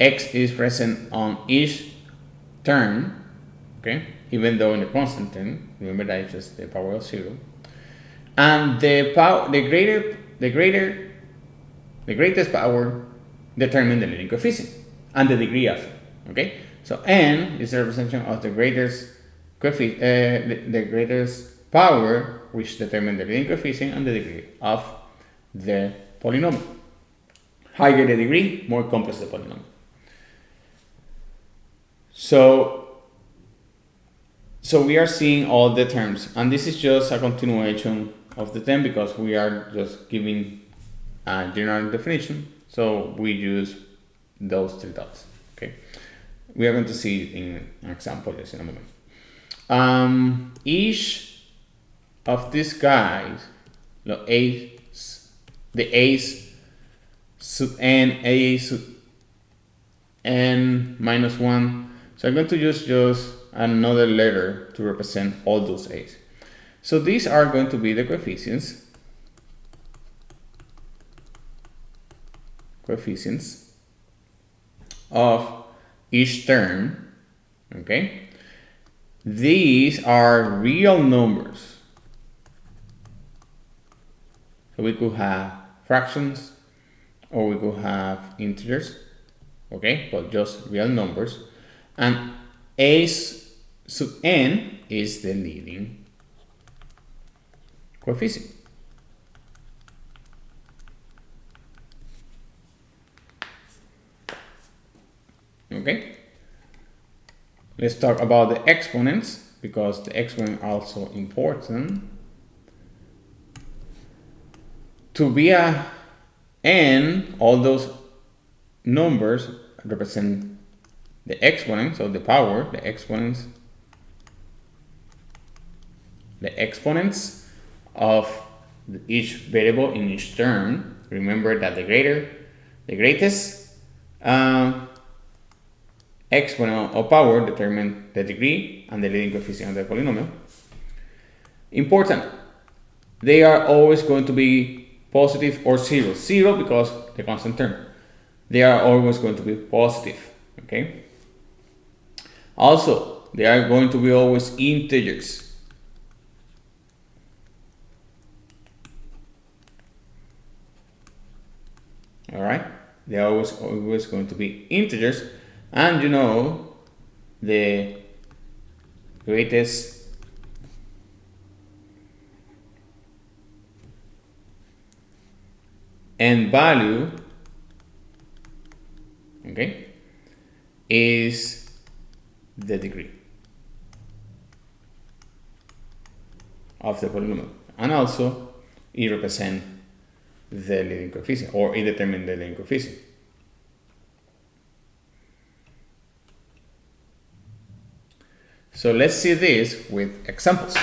X is present on each term, okay? Even though in the constant term, remember that it's just the power of 0. And the greatest power determines the leading coefficient and the degree of it, okay? So n is the representation of the greatest the greatest power, which determines the leading coefficient and the degree of the polynomial. Higher the degree, more complex the polynomial. So we are seeing all the terms, and this is just a continuation of the term because we are just giving a general definition. So we use those 3 dots. Okay, we are going to see it in an example just in a moment. Each of these guys, the a's sub n, a sub n minus 1. So I'm going to use just another letter to represent all those a's. So these are going to be the coefficients of each term, okay? These are real numbers. So we could have fractions or we could have integers, okay? But just real numbers. And a sub n is the leading coefficient. Okay, let's talk about the exponents because the exponents are also important. To be a n, all those numbers represent the exponents, so the power, the exponents the exponents of each variable in each term. Remember that the greatest exponent or power determine the degree and the leading coefficient of the polynomial. Important, they are always going to be positive or zero. Zero because the constant term. They are always going to be positive, okay? Also, they are going to be always integers. All right? They are always going to be integers, and you know the greatest n value, okay, is the degree of the polynomial, and also it represents the leading coefficient, or it determines the leading coefficient. So let's see this with examples.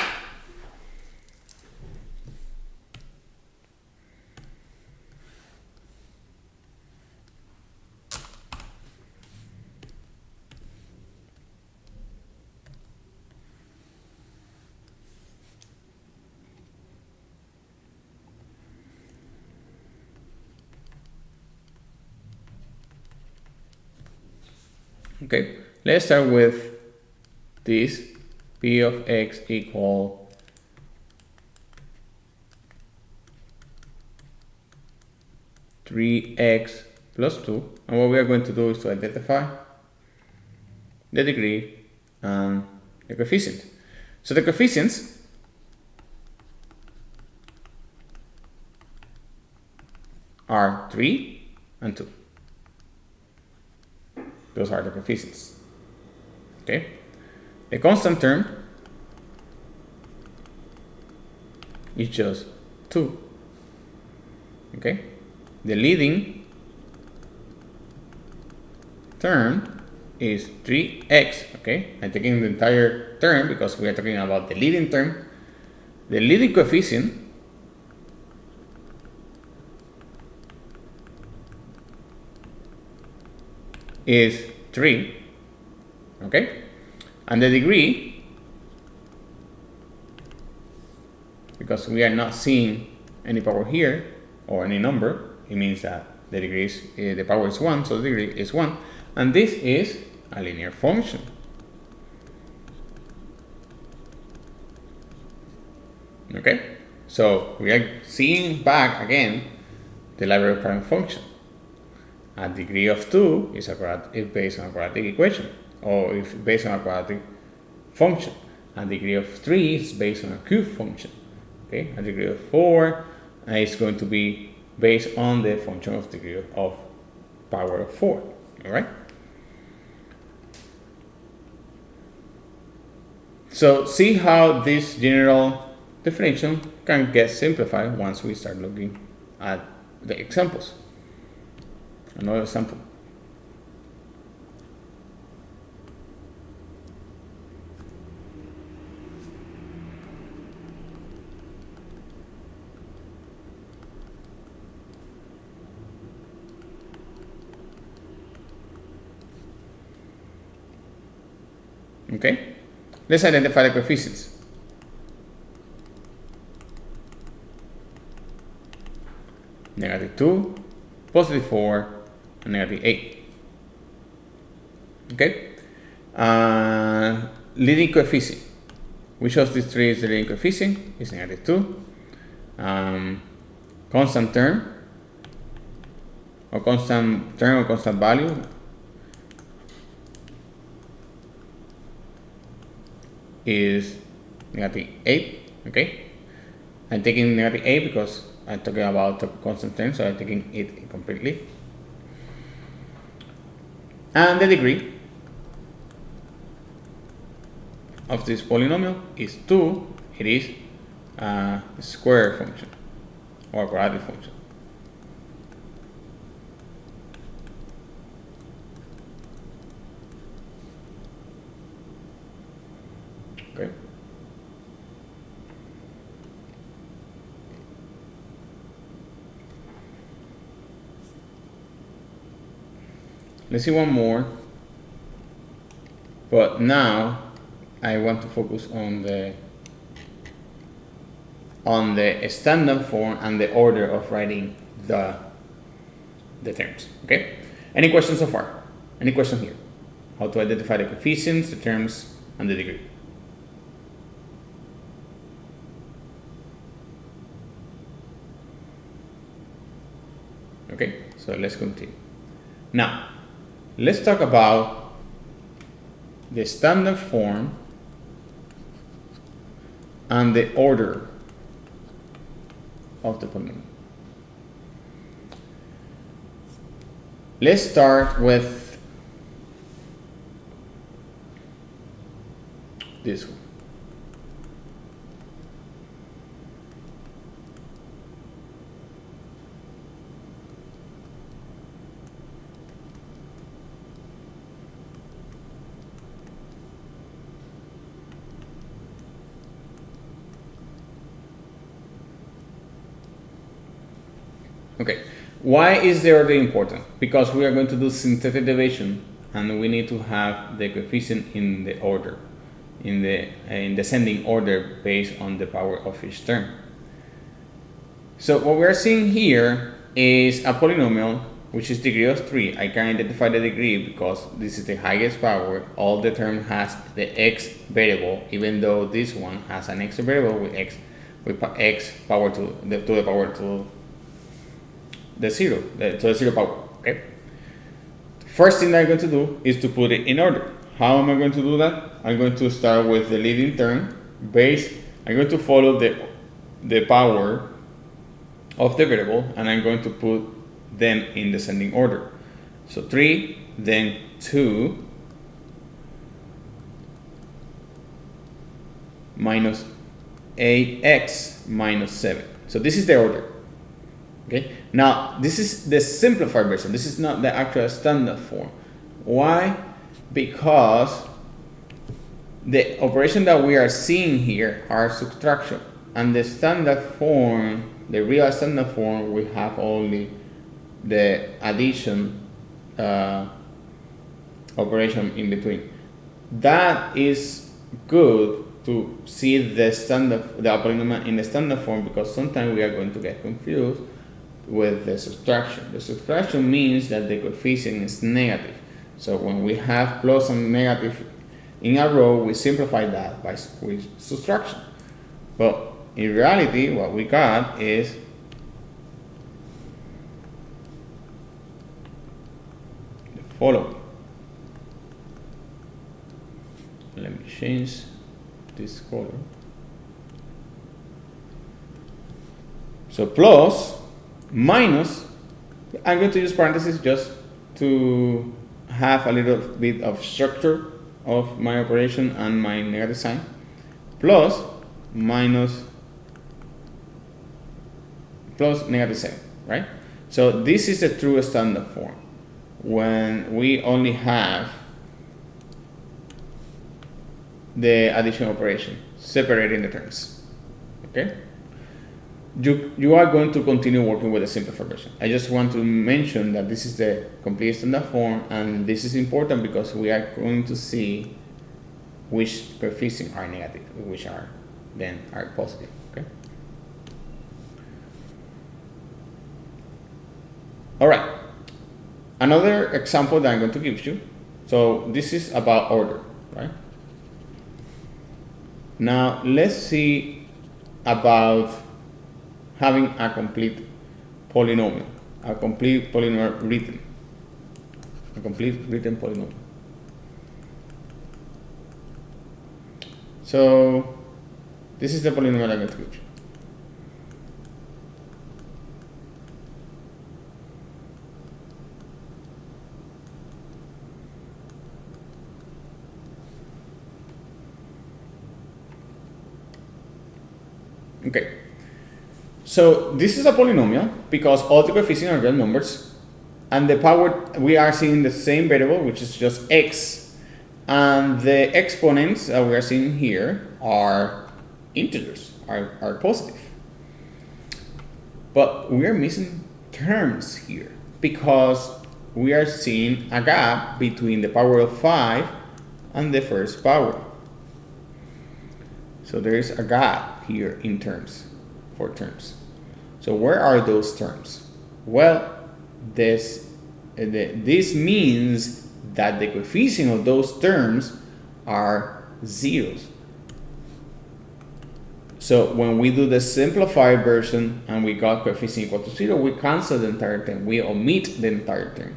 Okay, let's start with this p of x equal (3x plus 2), and what we are going to do is to identify the degree and the coefficient. So the coefficients are 3 and 2. Those are the coefficients. Okay. The constant term is just 2. Okay. The leading term is 3x. Okay. I'm taking the entire term because we are talking about the leading term. The leading coefficient is 3, okay, and the degree, because we are not seeing any power here or any number, it means that the degree is, the power is 1, so the degree is 1, and this is a linear function. Okay, so we are seeing back again the library parent function. A degree of 2 is based on a quadratic equation, or if based on a quadratic function. A degree of 3 is based on a cube function. Okay, a degree of 4 is going to be based on the function of degree of power of 4. All right. So see how this general definition can get simplified once we start looking at the examples. Another example. Okay, let's identify the coefficients. -2, +4, and -8. Okay, leading coefficient. Which of these three is the leading coefficient? Is -2. Constant term or constant value is -8. Okay, I'm taking -8 because I'm talking about the constant term, so I'm taking it completely. And the degree of this polynomial is 2. It is a square function or a quadratic function. Okay. Let's see one more. But now I want to focus on the standard form and the order of writing the terms. Okay? Any questions so far? Any question here? How to identify the coefficients, the terms, and the degree? Okay, so let's continue. Now, let's talk about the standard form and the order of the polynomial. Let's start with this one. Okay, why is the order important? Because we are going to do synthetic division and we need to have the coefficient in the order, in the descending order based on the power of each term. So what we are seeing here is a polynomial which is degree of 3. I can identify the degree because this is the highest power. All the term has the x variable, even though this one has an x variable with x power to the power to the zero, to the zero power. Okay. First thing that I'm going to do is to put it in order. How am I going to do that? I'm going to start with the leading term base. I'm going to follow the power of the variable, and I'm going to put them in descending order. So 3, then 2, minus 8x minus 7. So this is the order. Okay. Now this is the simplified version. This is not the actual standard form. Why? Because the operation that we are seeing here are subtraction, and the standard form, the real standard form, we have only the addition operation in between. That is good to see the polynomial in the standard form, because sometimes we are going to get confused with the subtraction. The subtraction means that the coefficient is negative. So when we have plus and negative in a row, we simplify that with subtraction. But in reality, what we got is the following. Let me change this color. So plus, minus, I'm going to use parentheses just to have a little bit of structure of my operation and my negative sign, plus, minus, plus negative 7, right? So this is the true standard form when we only have the addition operation separating the terms. Okay, you are going to continue working with the simplified version. I just want to mention that this is the complete standard form, and this is important because we are going to see which coefficients are negative, which are positive. Okay. All right. Another example that I'm going to give you. So this is about order, right? Now let's see about having a complete polynomial, a complete written polynomial. So this is the polynomial I'm going to give you. Okay, so this is a polynomial because all the coefficients are real numbers, and the power, we are seeing the same variable, which is just x, and the exponents that we are seeing here are integers, are positive. But we are missing terms here because we are seeing a gap between the power of 5 and the first power. So there is a gap here in terms, for terms. So where are those terms? Well, this means that the coefficient of those terms are zeros. So when we do the simplified version and we got coefficient equal to 0, we cancel the entire term, we omit the entire term.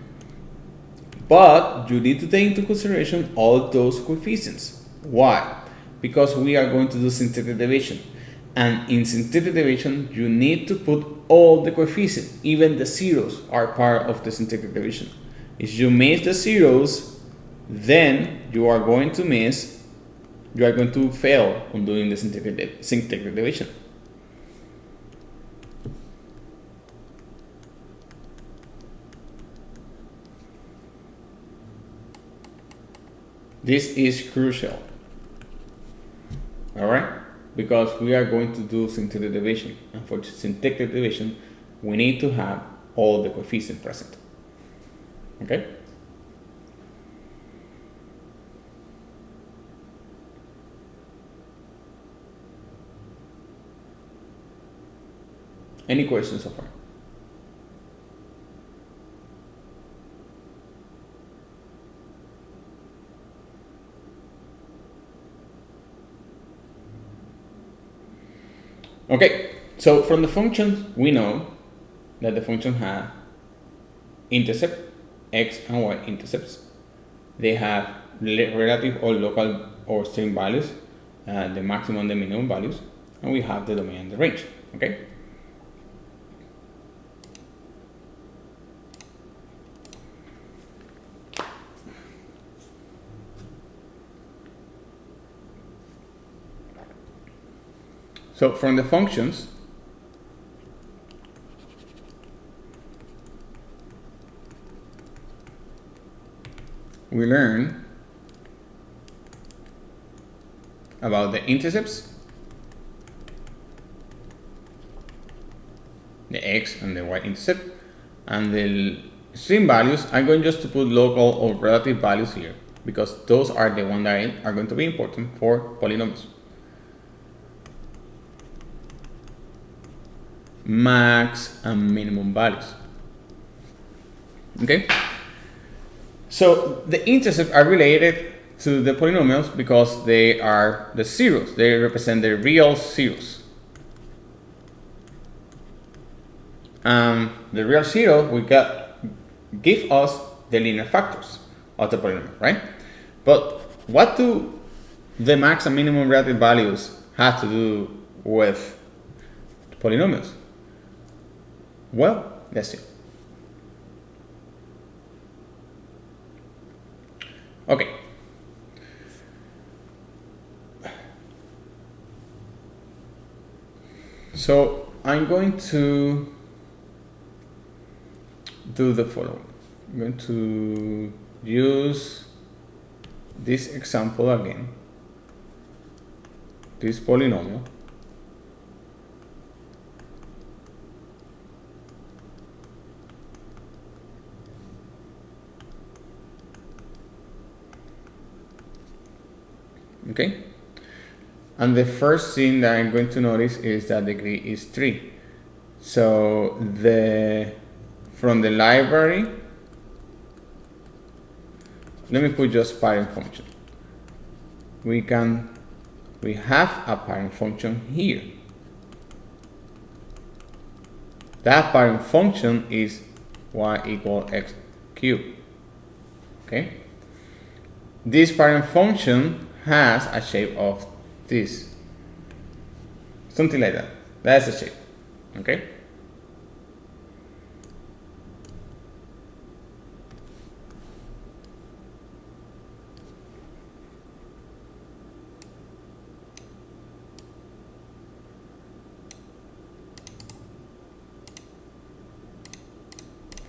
But you need to take into consideration all those coefficients. Why? Because we are going to do synthetic division. And in synthetic division, you need to put all the coefficients, even the zeros are part of the synthetic division. If you miss the zeros, then you are going to fail on doing the synthetic division. This is crucial, all right? Because we are going to do synthetic division, and for synthetic division, we need to have all the coefficients present, okay? Any questions so far? Okay, so from the functions, we know that the function has intercept, x and y intercepts. They have relative or local or string values, the maximum and the minimum values, and we have the domain and the range, okay? So from the functions, we learn about the intercepts, the x and the y intercept, and the string values. I'm going just to put local or relative values here because those are the ones that are going to be important for polynomials. Max and minimum values. Okay, so the intercepts are related to the polynomials because they are the zeros. They represent the real zeros. The real zero give us the linear factors of the polynomial, right? But what do the max and minimum relative values have to do with polynomials? Well, let's see. Okay. So I'm going to do the following. I'm going to use this example again, this polynomial. Okay, and the first thing that I'm going to notice is that degree is 3. So from the library, let me put just parent function. We have a parent function here. That parent function is y equal x cubed. Okay, this parent function has a shape of this, something like that. That's the shape. Okay,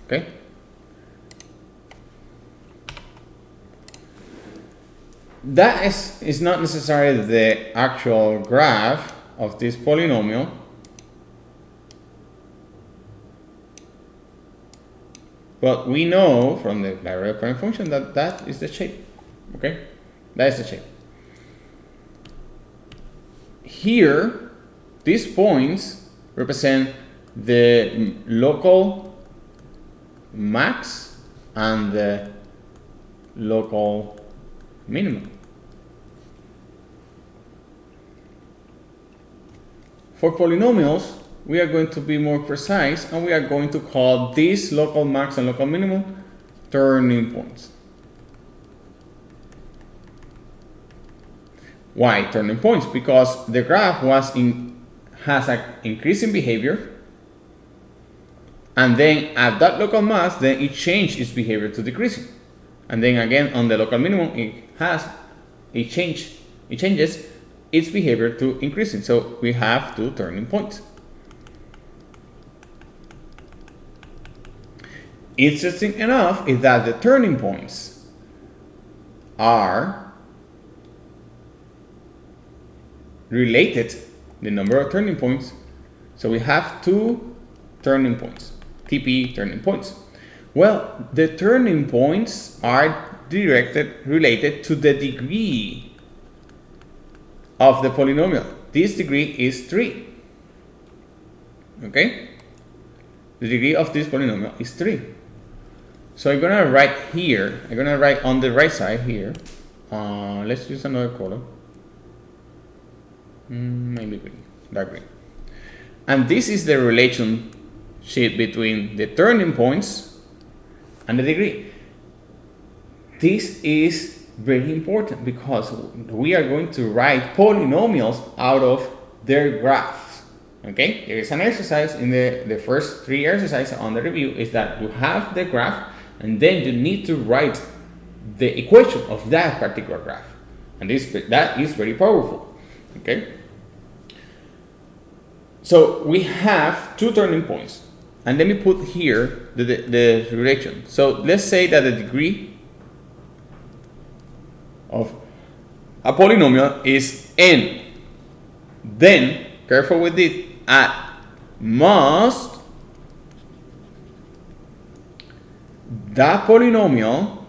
okay. That is not necessarily the actual graph of this polynomial. Well, we know from the library parent function that that is the shape. Okay, that is the shape. Here, these points represent the local max and the local minimum. For polynomials, we are going to be more precise and we are going to call these local max and local minimum turning points. Why turning points? Because the graph has an increasing behavior, and then at that local max, then it changed its behavior to decreasing, and then again on the local minimum, it changes its behavior to increasing. So we have two turning points. Interesting enough is that the turning points are related, the number of turning points. So we have two turning points, TP turning points. Well, the turning points are related to the degree of the polynomial. This degree is 3. Okay? The degree of this polynomial is 3. So I'm gonna write here, I'm gonna write on the right side here, let's use another color, maybe green, dark green. And this is the relationship between the turning points and the degree. This is very important because we are going to write polynomials out of their graphs. Okay, there is an exercise in the first 3 exercises on the review is that you have the graph and then you need to write the equation of that particular graph. And that is very powerful. Okay. So we have two turning points. And let me put here the relation. So let's say that the degree of a polynomial is n. Then, careful with it, at most that polynomial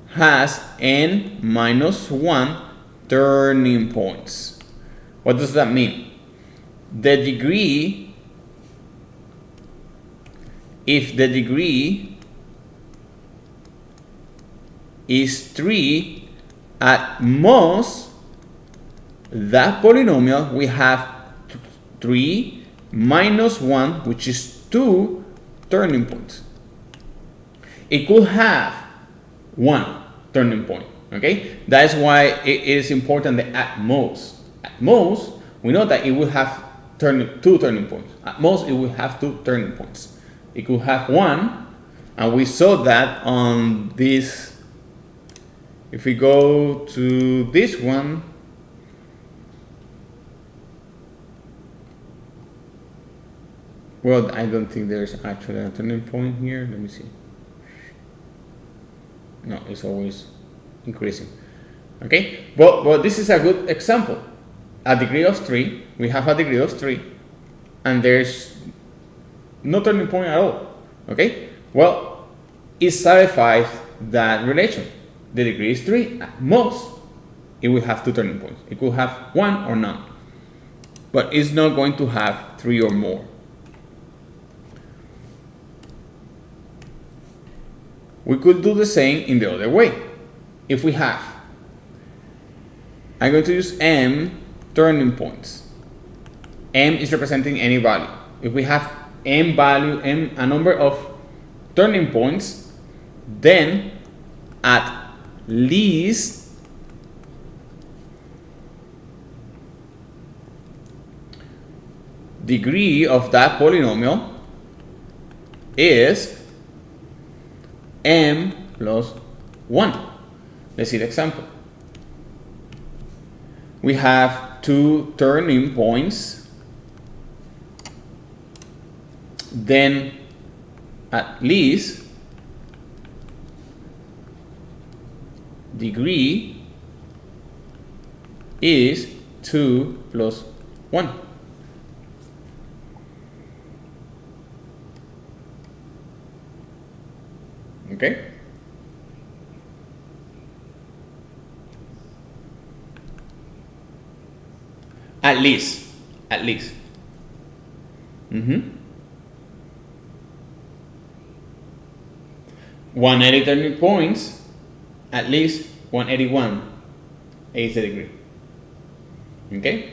has n minus 1 turning points. What does that mean? The degree, if the degree is 3, at most that polynomial we have 3 minus 1, which is 2 turning points. It could have 1 turning point. Okay, that's why it is important that at most. At most, we know that it will have 2 turning points. At most, it will have 2 turning points. It could have 1, and we saw that on this. If we go to this one, well, I don't think there's actually a turning point here. Let me see. No, it's always increasing. Okay, well, this is a good example. A degree of 3, we have a degree of 3, and there's no turning point at all. Okay, well, it satisfies that relation. The degree is 3. At most, it will have 2 turning points. It could have 1 or none, but it's not going to have 3 or more. We could do the same in the other way. If we have, I'm going to use m turning points. M is representing any value. If we have a number of turning points, then at least degree of that polynomial is m plus 1. Let's see the example. We have 2 turning points, then at least degree is 2 plus 1. Okay? At least. 180 turning points, at least 181 is the degree. Okay?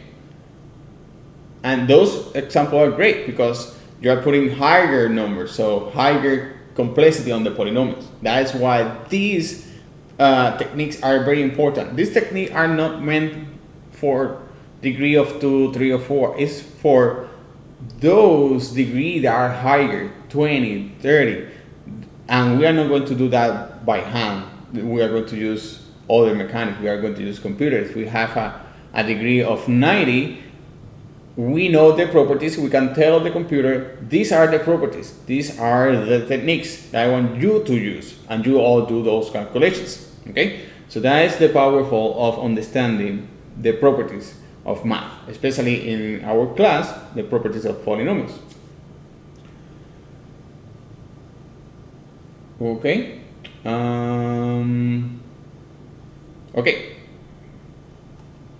And those examples are great because you are putting higher numbers, so higher complexity on the polynomials. That is why these techniques are very important. These techniques are not meant for degree of 2, 3, or 4. It's for those degrees that are higher, 20, 30. And we are not going to do that by hand. We are going to use other mechanics. We are going to use computers. We have a degree of 90. We know the properties. We can tell the computer, these are the properties. These are the techniques that I want you to use. And you all do those calculations. Okay? So that is the powerful of understanding the properties of math, especially in our class, the properties of polynomials. Okay. Okay.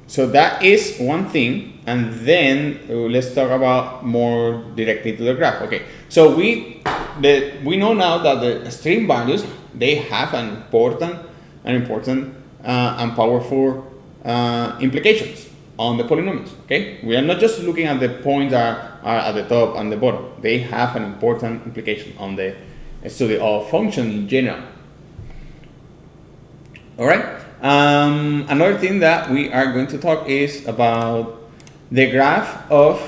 So that is one thing, and then let's talk about more directly to the graph. Okay. So we know now that the string values, they have an important and powerful implications on the polynomials. Okay. We are not just looking at the points that are at the top and the bottom. They have an important implication on the study of function in general. All right. Another thing that we are going to talk is about the graph of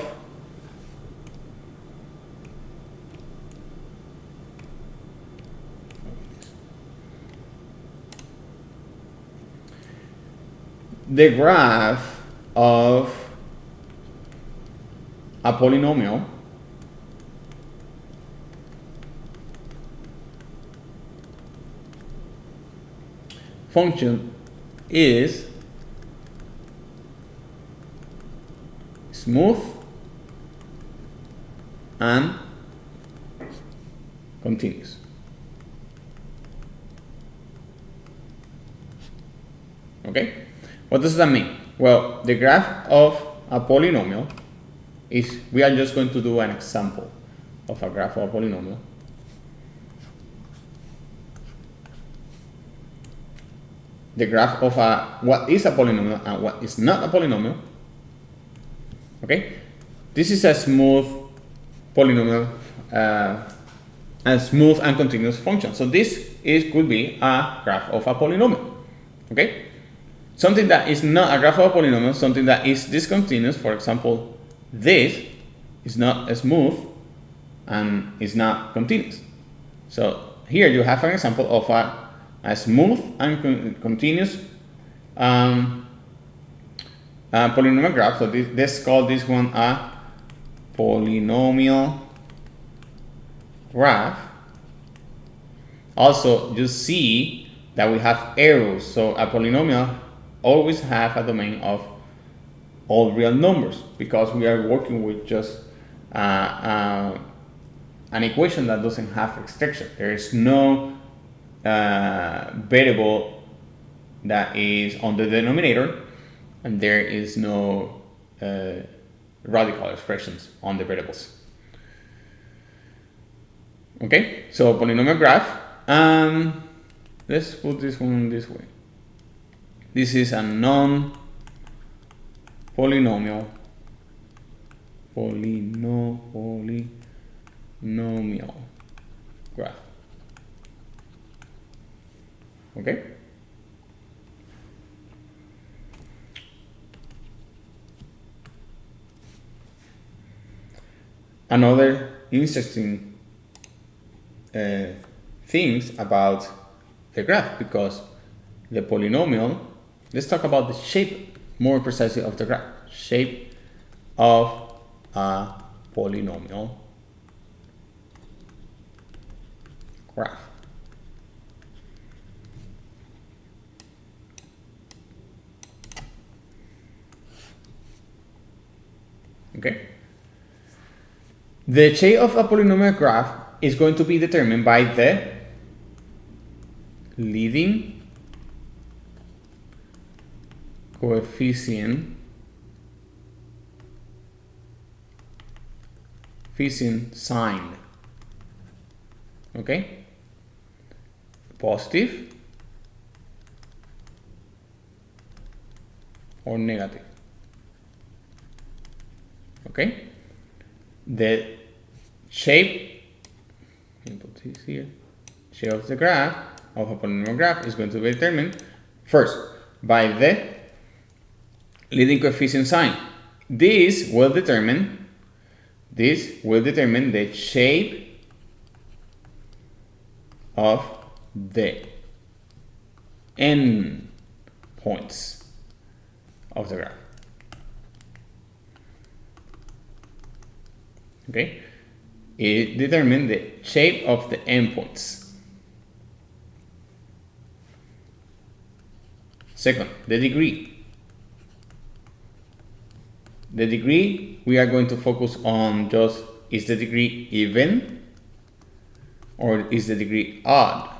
a polynomial function is smooth and continuous. Okay? What does that mean? Well, the graph of a polynomial is, we are just going to do an example of a graph of a polynomial. The graph of what is a polynomial and what is not a polynomial. Okay, this is a smooth polynomial, a smooth and continuous function. So this could be a graph of a polynomial. Okay, something that is not a graph of a polynomial, something that is discontinuous. For example, this is not smooth and is not continuous. So here you have an example of a smooth and continuous polynomial graph. So let's call this one a polynomial graph. Also, you see that we have arrows. So a polynomial always have a domain of all real numbers because we are working with just an equation that doesn't have extension. There is no variable that is on the denominator, and there is no radical expressions on the variables. Okay, so polynomial graph. Let's put this one this way. This is a non-polynomial polynomial graph. Okay. Another interesting things about the graph, because the polynomial, let's talk about the shape more precisely of the graph. Shape of a polynomial graph. Okay. The shape of a polynomial graph is going to be determined by the leading coefficient sign. Okay, positive or negative. Okay, the shape, put this here, shape of the graph, of a polynomial graph, is going to be determined first by the leading coefficient sign. This will determine the shape of the end points of the graph. Okay, it determines the shape of the endpoints. Second, the degree. The degree, we are going to focus on just, is the degree even or is the degree odd?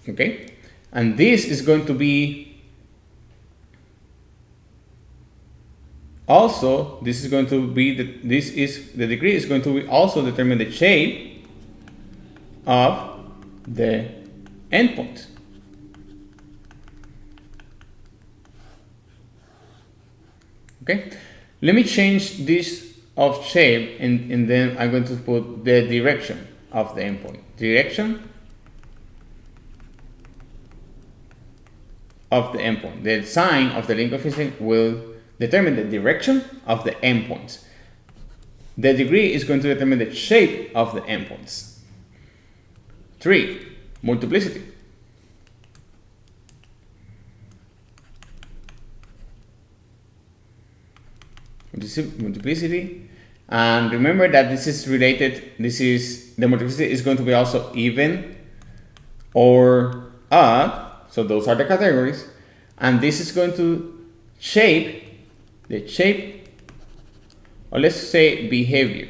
Okay, and this is going to be also, the degree is going to be also determine the shape of the endpoint. Okay, let me change this of shape and then I'm going to put the direction of the endpoint. Direction of the endpoint. The sign of the leading coefficient will determine the direction of the endpoints. The degree is going to determine the shape of the endpoints. 3. Multiplicity. Multiplicity, and remember that this is related, the multiplicity is going to be also even or odd, so those are the categories, and this is going to shape the shape, or let's say behavior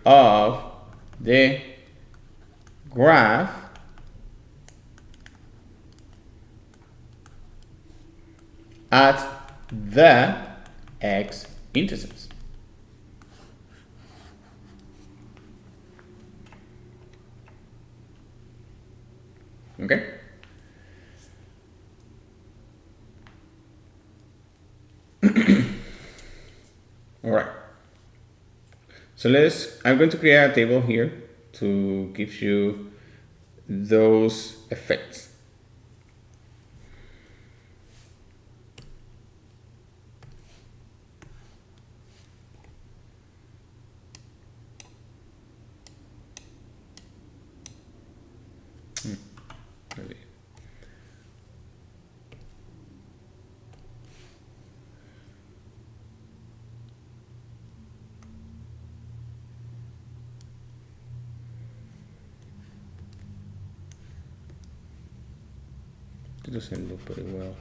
of the graph at the x-intercepts. Okay. All right. So I'm going to create a table here to give you those effects. Maybe. It doesn't look very well.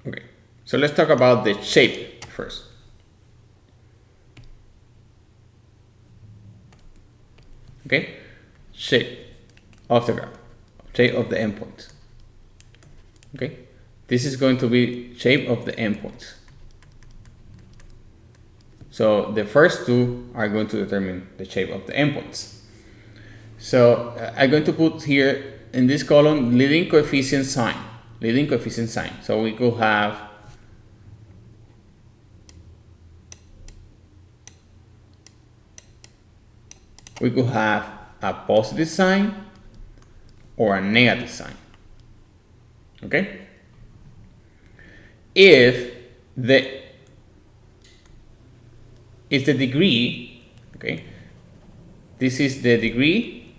Okay, so let's talk about the shape first. Okay, shape of the graph, shape of the endpoint. Okay, this is going to be shape of the endpoint. So the first two are going to determine the shape of the endpoints. So I'm going to put here in this column leading coefficient sign. Leading coefficient sign. So we could have a positive sign or a negative sign. Okay? If the degree, okay, this is the degree,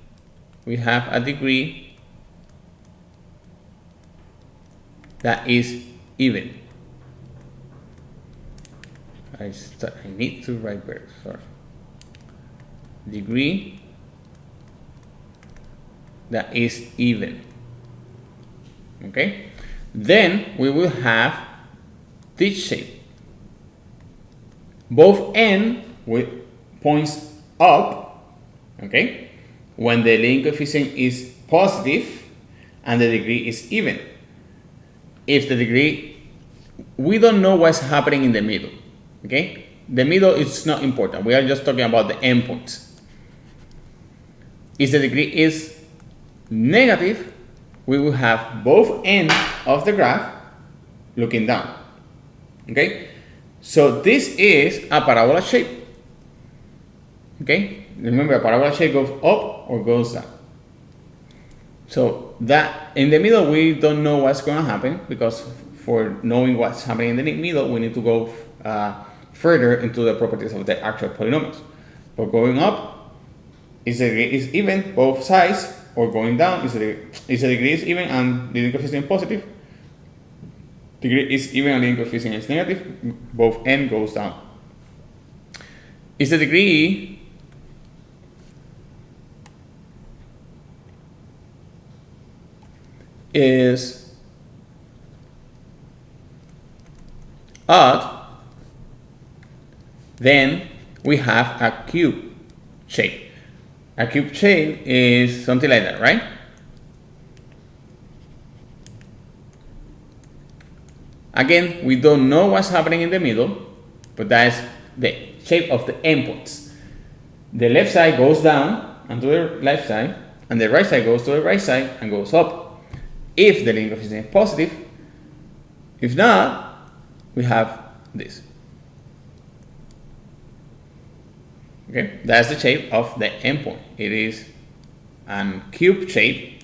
we have a degree that is even. I need to write better, sorry. Degree that is even. Okay? Then we will have this shape. Both n with points up, okay? When the leading coefficient is positive and the degree is even. If the degree, we don't know what's happening in the middle, okay? The middle is not important. We are just talking about the endpoints. If the degree is negative, we will have both ends of the graph looking down, okay? So this is a parabola shape, okay? Remember, a parabola shape goes up or goes down. So that in the middle, we don't know what's going to happen, because for knowing what's happening in the middle, we need to go further into the properties of the actual polynomials. But going up, is the degree is even both sides, or going down, is the degree is even and leading coefficient is positive. Degree is even and leading coefficient is negative, both n goes down. Is the degree is odd, then we have a cube shape. A cube shape is something like that, right? Again, we don't know what's happening in the middle, but that is the shape of the endpoints. The left side goes down and to the left side, and the right side goes to the right side and goes up if the leading coefficient is positive. If not, we have this. Okay, that's the shape of the endpoint. It is a cube shape,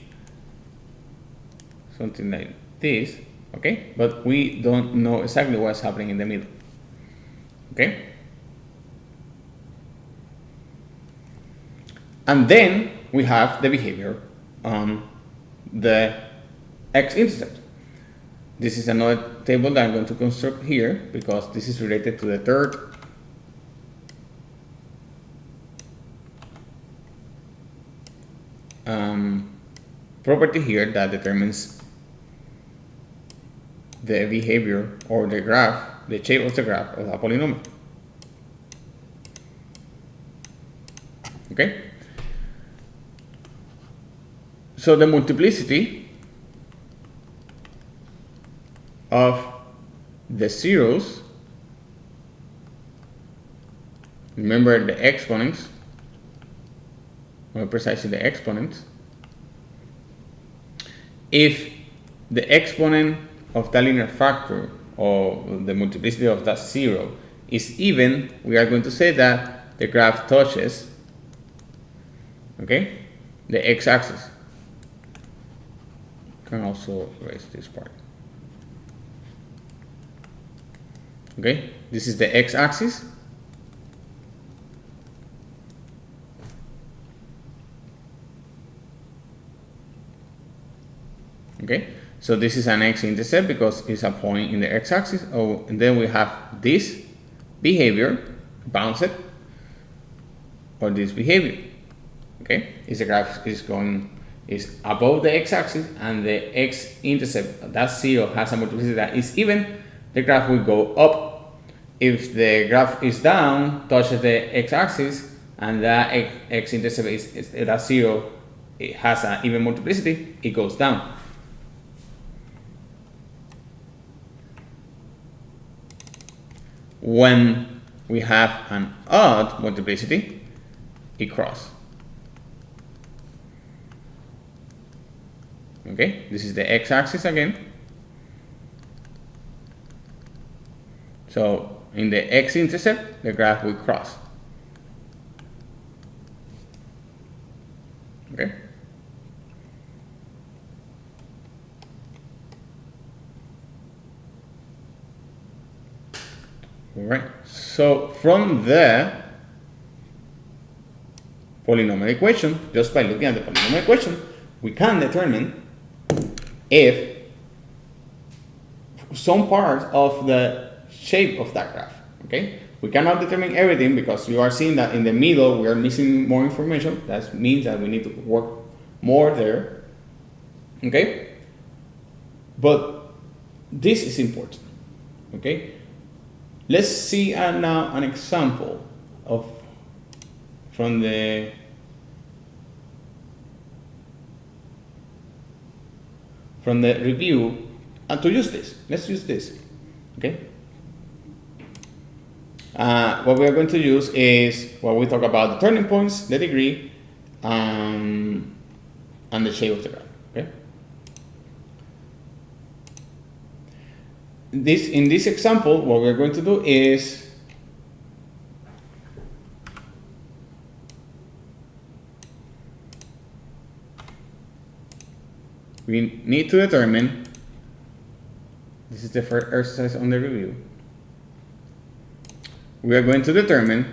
something like this. Okay, but we don't know exactly what's happening in the middle. Okay, and then we have the behavior on the x-intercept. This is another table that I'm going to construct here, because this is related to the third property here that determines the behavior or the graph, the shape of the graph of a polynomial. Okay? So the multiplicity of the zeros, remember the exponents, more precisely the exponents, if the exponent of that linear factor or the multiplicity of that zero is even, we are going to say that the graph touches, okay, the x-axis. Can also erase this part. Okay, this is the x-axis. Okay, so this is an x-intercept because it's a point in the x-axis. Oh, and then we have this behavior, bounced, or this behavior. Okay, is the graph is above the x-axis, and the x-intercept, that zero, has a multiplicity that is even, the graph will go up. If the graph is down, touches the x-axis, and that x-intercept is that zero, it has an even multiplicity, it goes down. When we have an odd multiplicity, it crosses. Okay, this is the x-axis again. So in the x-intercept, the graph will cross. Okay. All right. So from the polynomial equation, just by looking at the polynomial equation, we can determine if some part of the shape of that graph Okay, we cannot determine everything because you are seeing that in the middle we are missing more information. That means that we need to work more there. Okay, but this is important. Okay, let's see now an example of from the review, and to use this. Let's use this. Okay. What we are going to use is what we talk about: the turning points, the degree, and the shape of the graph. Okay. In this example, what we are going to do is we need to determine. This is the first exercise on the review. We are going to determine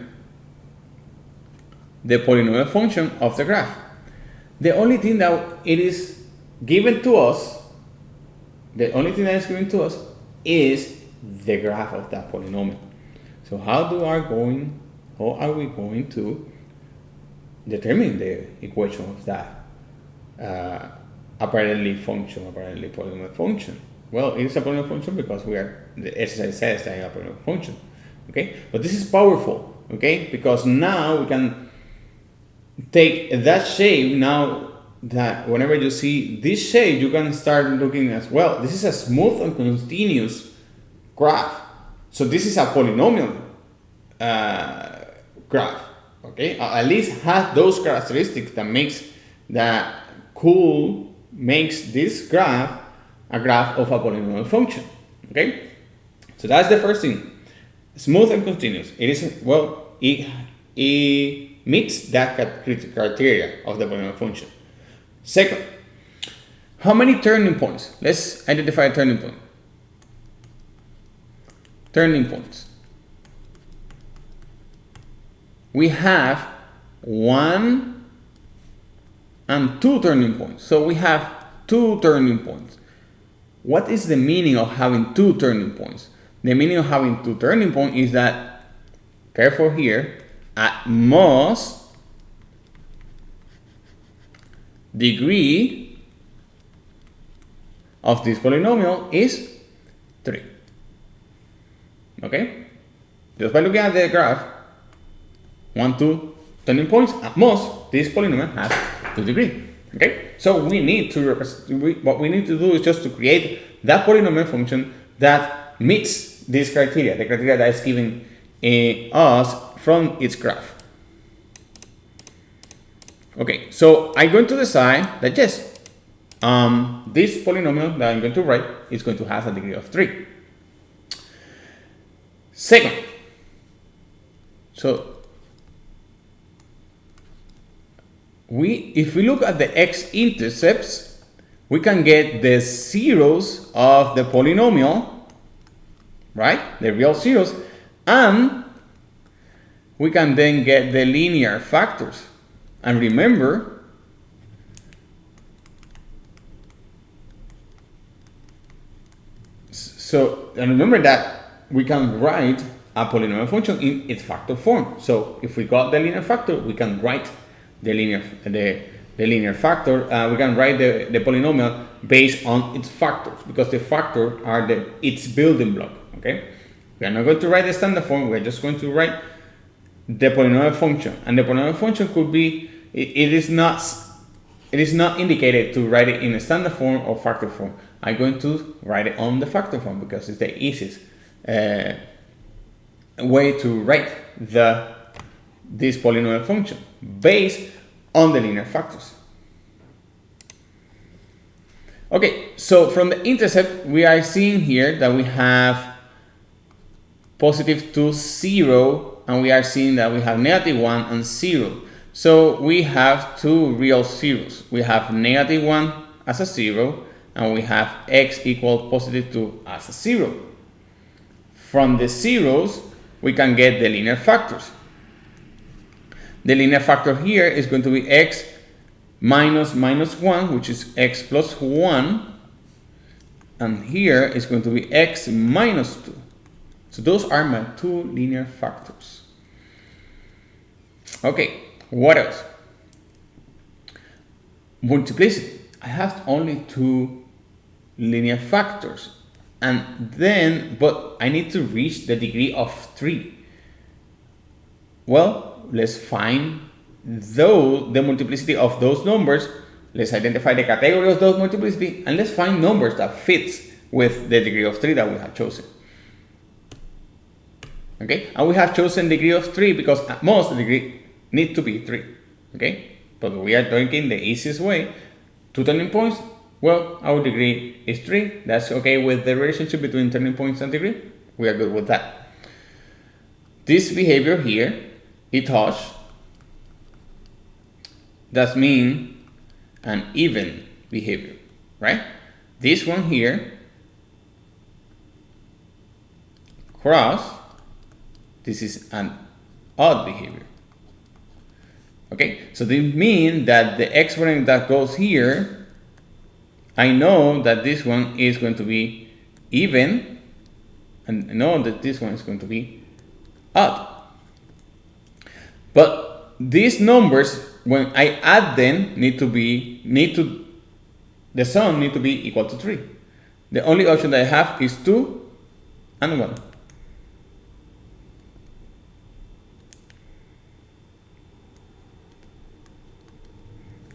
the polynomial function of the graph. The only thing that it is given to us, is the graph of that polynomial. So how are we going to determine the equation of that apparently polynomial function? Well, it is a polynomial function because the exercise says that it's a polynomial function. Okay, but this is powerful. Okay, because now we can take that shape. Now that whenever you see this shape, you can start looking as well. This is a smooth and continuous graph. So this is a polynomial graph. Okay, at least has those characteristics that makes this graph a graph of a polynomial function. Okay, so that's the first thing. Smooth and continuous. It is, well, it meets that criteria of the polynomial function. Second, how many turning points? Let's identify a turning point. Turning points. We have 1 and 2 turning points. So we have 2 turning points. What is the meaning of having 2 turning points? The meaning of having 2 turning points is that, careful here, at most degree of this polynomial is 3. Okay? Just by looking at the graph, 1, 2 turning points, at most this polynomial has 2 degrees. Okay? So we need to what we need to do is just to create that polynomial function that meets this criteria, the criteria that is given us from its graph. Okay, so I'm going to decide that yes, this polynomial that I'm going to write is going to have a degree of 3. Second, so if we look at the x-intercepts, we can get the zeros of the polynomial, right? The real zeros, and we can then get the linear factors. And remember, that we can write a polynomial function in its factor form. So if we got the linear factor, we can write the linear factor. We can write the polynomial based on its factors, because the factors are its building block. Okay, we are not going to write the standard form. We are just going to write the polynomial function, and the polynomial function could be. It is not indicated to write it in a standard form or factor form. I'm going to write it on the factor form because it's the easiest way to write this polynomial function based on the linear factors. Okay, so from the intercept, we are seeing here that we have +2, 0, and we are seeing that we have -1 and 0. So we have 2 real zeros. We have -1 as a 0, and we have x equal +2 as a 0. From the zeros, we can get the linear factors. The linear factor here is going to be x minus -1, which is x plus 1, and here is going to be x minus 2. So those are my two linear factors. Okay, what else? Multiplicity. I have only two linear factors. And then, but I need to reach the degree of 3. Well, let's find the multiplicity of those numbers. Let's identify the category of those multiplicity, and let's find numbers that fits with the degree of 3 that we have chosen. Okay, and we have chosen degree of 3 because at most the degree need to be 3. Okay, but we are taking the easiest way. 2 turning points. Well, our degree is 3. That's okay with the relationship between turning points and degree. We are good with that. This behavior here, it touch, does mean an even behavior, right? This one here, cross, this is an odd behavior. Okay, so this means that the exponent that goes here, I know that this one is going to be even, and I know that this one is going to be odd. But these numbers, when I add them, the sum need to be equal to 3. The only option that I have is 2 and 1.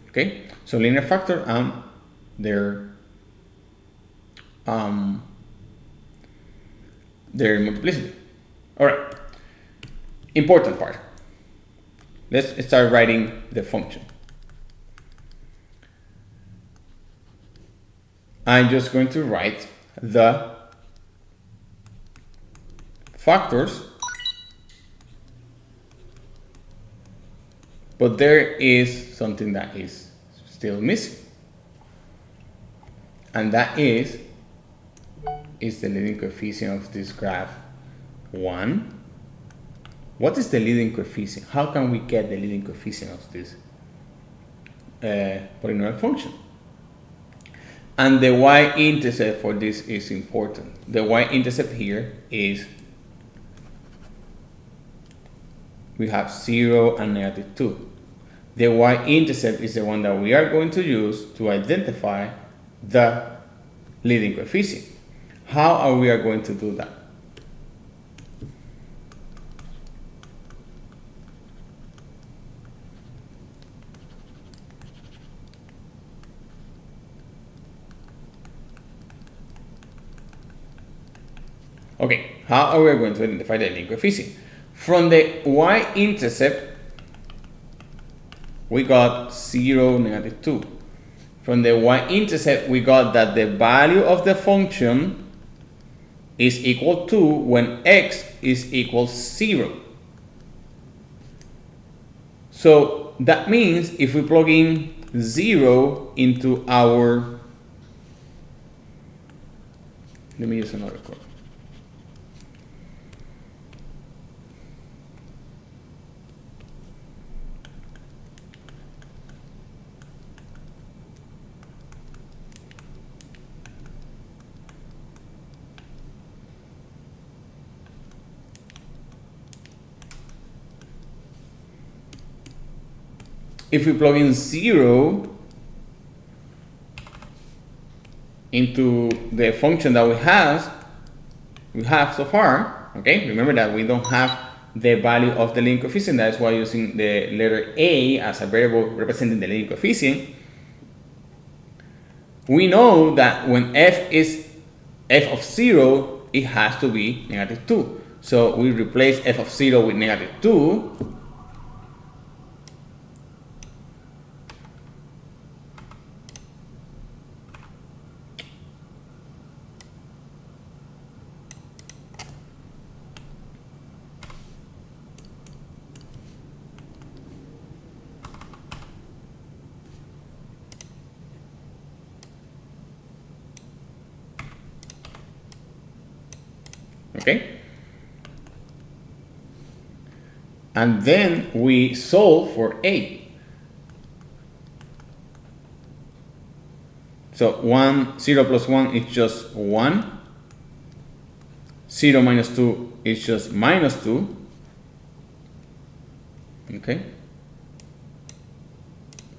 Okay, so linear factor and their multiplicity. All right, important part. Let's start writing the function. I'm just going to write the factors, but there is something that is still missing, and that is the leading coefficient of this graph 1? What is the leading coefficient? How can we get the leading coefficient of this polynomial function? And the y-intercept for this is important. The y-intercept here is, we have 0 and -2. The y-intercept is the one that we are going to use to identify the leading coefficient. How are we going to do that? Okay, how are we going to identify the leading coefficient? From the y-intercept, we got 0, -2. From the y-intercept, we got that the value of the function is equal to when x is equal 0. So that means if we plug in 0 into our, let me use another code. If we plug in 0 into the function that we have so far, okay, remember that we don't have the value of the leading coefficient. That's why using the letter a as a variable representing the leading coefficient. We know that when f is f of 0, it has to be -2. So we replace f of 0 with -2. Okay, and then we solve for a. So 0 plus 1 is just 1. 0 minus 2 is just minus 2. Okay.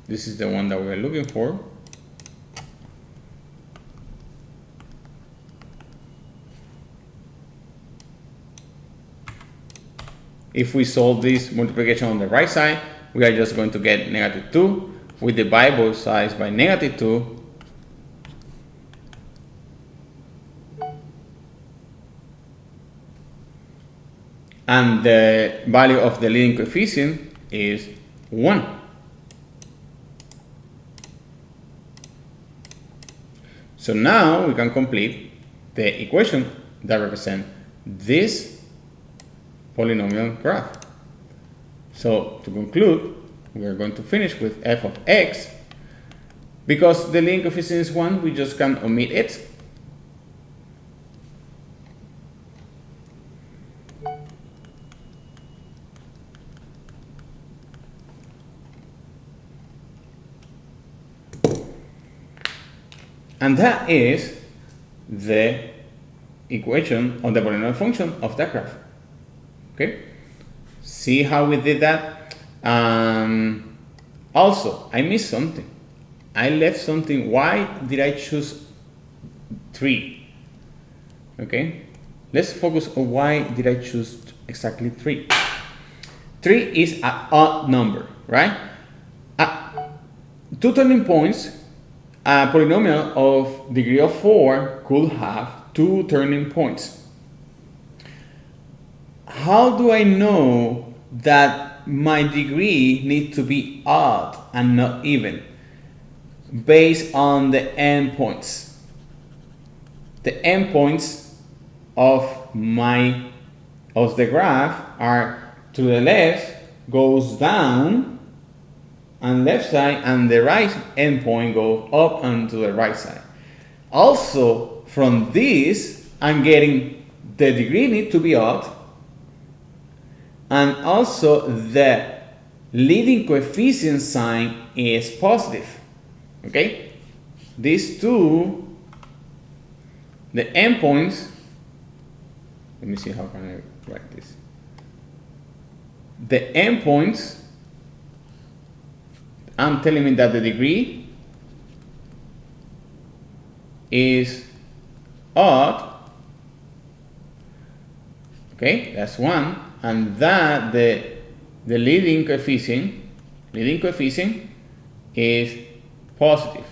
This is the one that we're looking for. If we solve this multiplication on the right side, we are just going to get negative 2. We divide both sides by negative 2. And the value of the leading coefficient is 1. So now we can complete the equation that represents this polynomial graph. So to conclude, we are going to finish with f of x. Because the leading coefficient is 1, we just can omit it. And that is the equation of the polynomial function of that graph. Okay? See how we did that? Also, I missed something. I left something. Why did I choose 3? Okay? Let's focus on why did I choose exactly 3. 3 is an odd number, right? 2 turning points. A polynomial of degree of 4 could have 2 turning points. How do I know that my degree needs to be odd and not even? Based on the endpoints. The endpoints of the graph are to the left goes down and left side, and the right endpoint goes up and to the right side. Also, from this, I'm getting the degree need to be odd, and also the leading coefficient sign is positive. Okay? These two, the endpoints, let me see how can I write this. The endpoints, I'm telling me that the degree is odd. Okay, that's one, and that the leading coefficient is positive.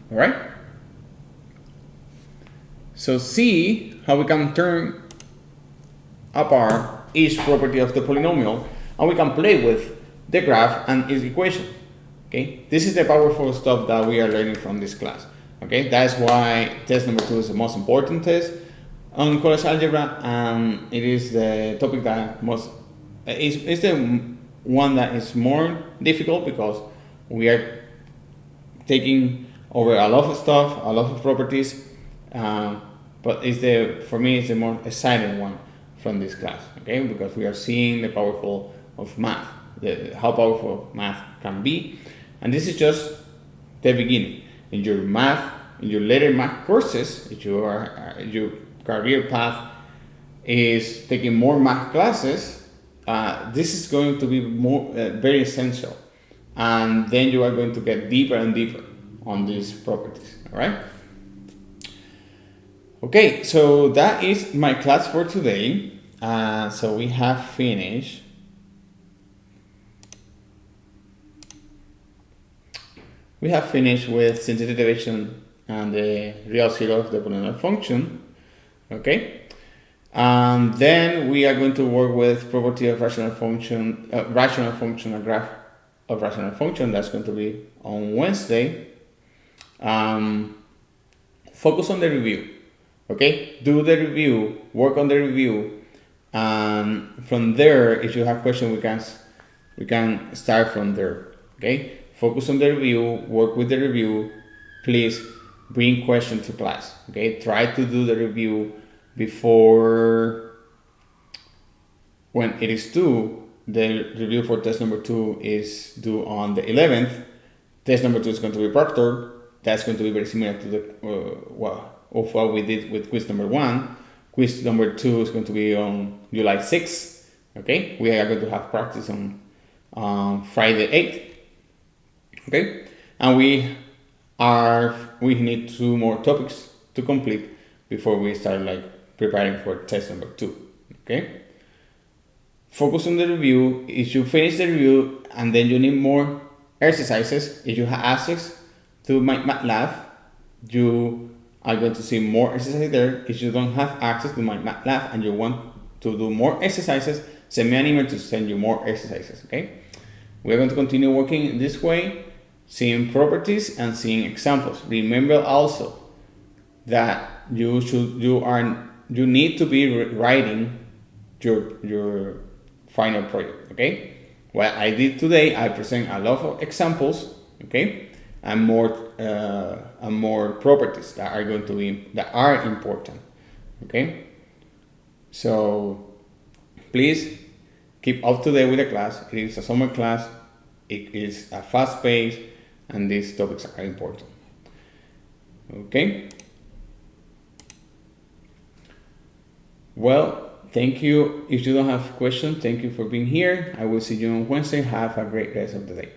All right. So see how we can turn apart each property of the polynomial, and we can play with the graph and its equation. Okay, this is the powerful stuff that we are learning from this class. Okay, that's why test number 2 is the most important test on college algebra, and it is the topic that is the one that is more difficult because we are taking over a lot of stuff, a lot of properties, but for me it's the more exciting one from this class. Okay, because we are seeing the powerful of math, how powerful math can be, and this is just the beginning. In your later math courses, if your career path is taking more math classes, this is going to be more very essential, and then you are going to get deeper and deeper on these properties. All right. Okay, so that is my class for today. So we have finished. We have finished with synthetic derivation and the real zero of the polynomial function. Okay, and then we are going to work with property of rational function, a graph of rational function. That's going to be on Wednesday. Focus on the review. Okay, do the review, work on the review, and from there, if you have questions, we can start from there. Okay, focus on the review, work with the review. Please bring questions to class. Okay, try to do the review before when it is due. The review for test number 2 is due on the 11th. Test number 2 is going to be proctored. That's going to be very similar to the of what we did with quiz number 1. Quiz number 2 is going to be on July 6th. Okay, we are going to have practice on Friday 8th. Okay, and we need 2 more topics to complete before we start preparing for test number 2. Okay, focus on the review. If you finish the review and then you need more exercises, if you have access to my MATLAB, you are going to see more exercises there. If you don't have access to my MATLAB and you want to do more exercises, send me an email to send you more exercises. Okay, we're going to continue working this way, seeing properties and seeing examples. Remember also that you need to be writing your final project. Okay, what I did today, I present a lot of examples. Okay, and more properties that are important. Okay, so please keep up to date with the class. It is a summer class. It is a fast pace, and these topics are important. Okay. Well, thank you. If you don't have questions, thank you for being here. I will see you on Wednesday. Have a great rest of the day.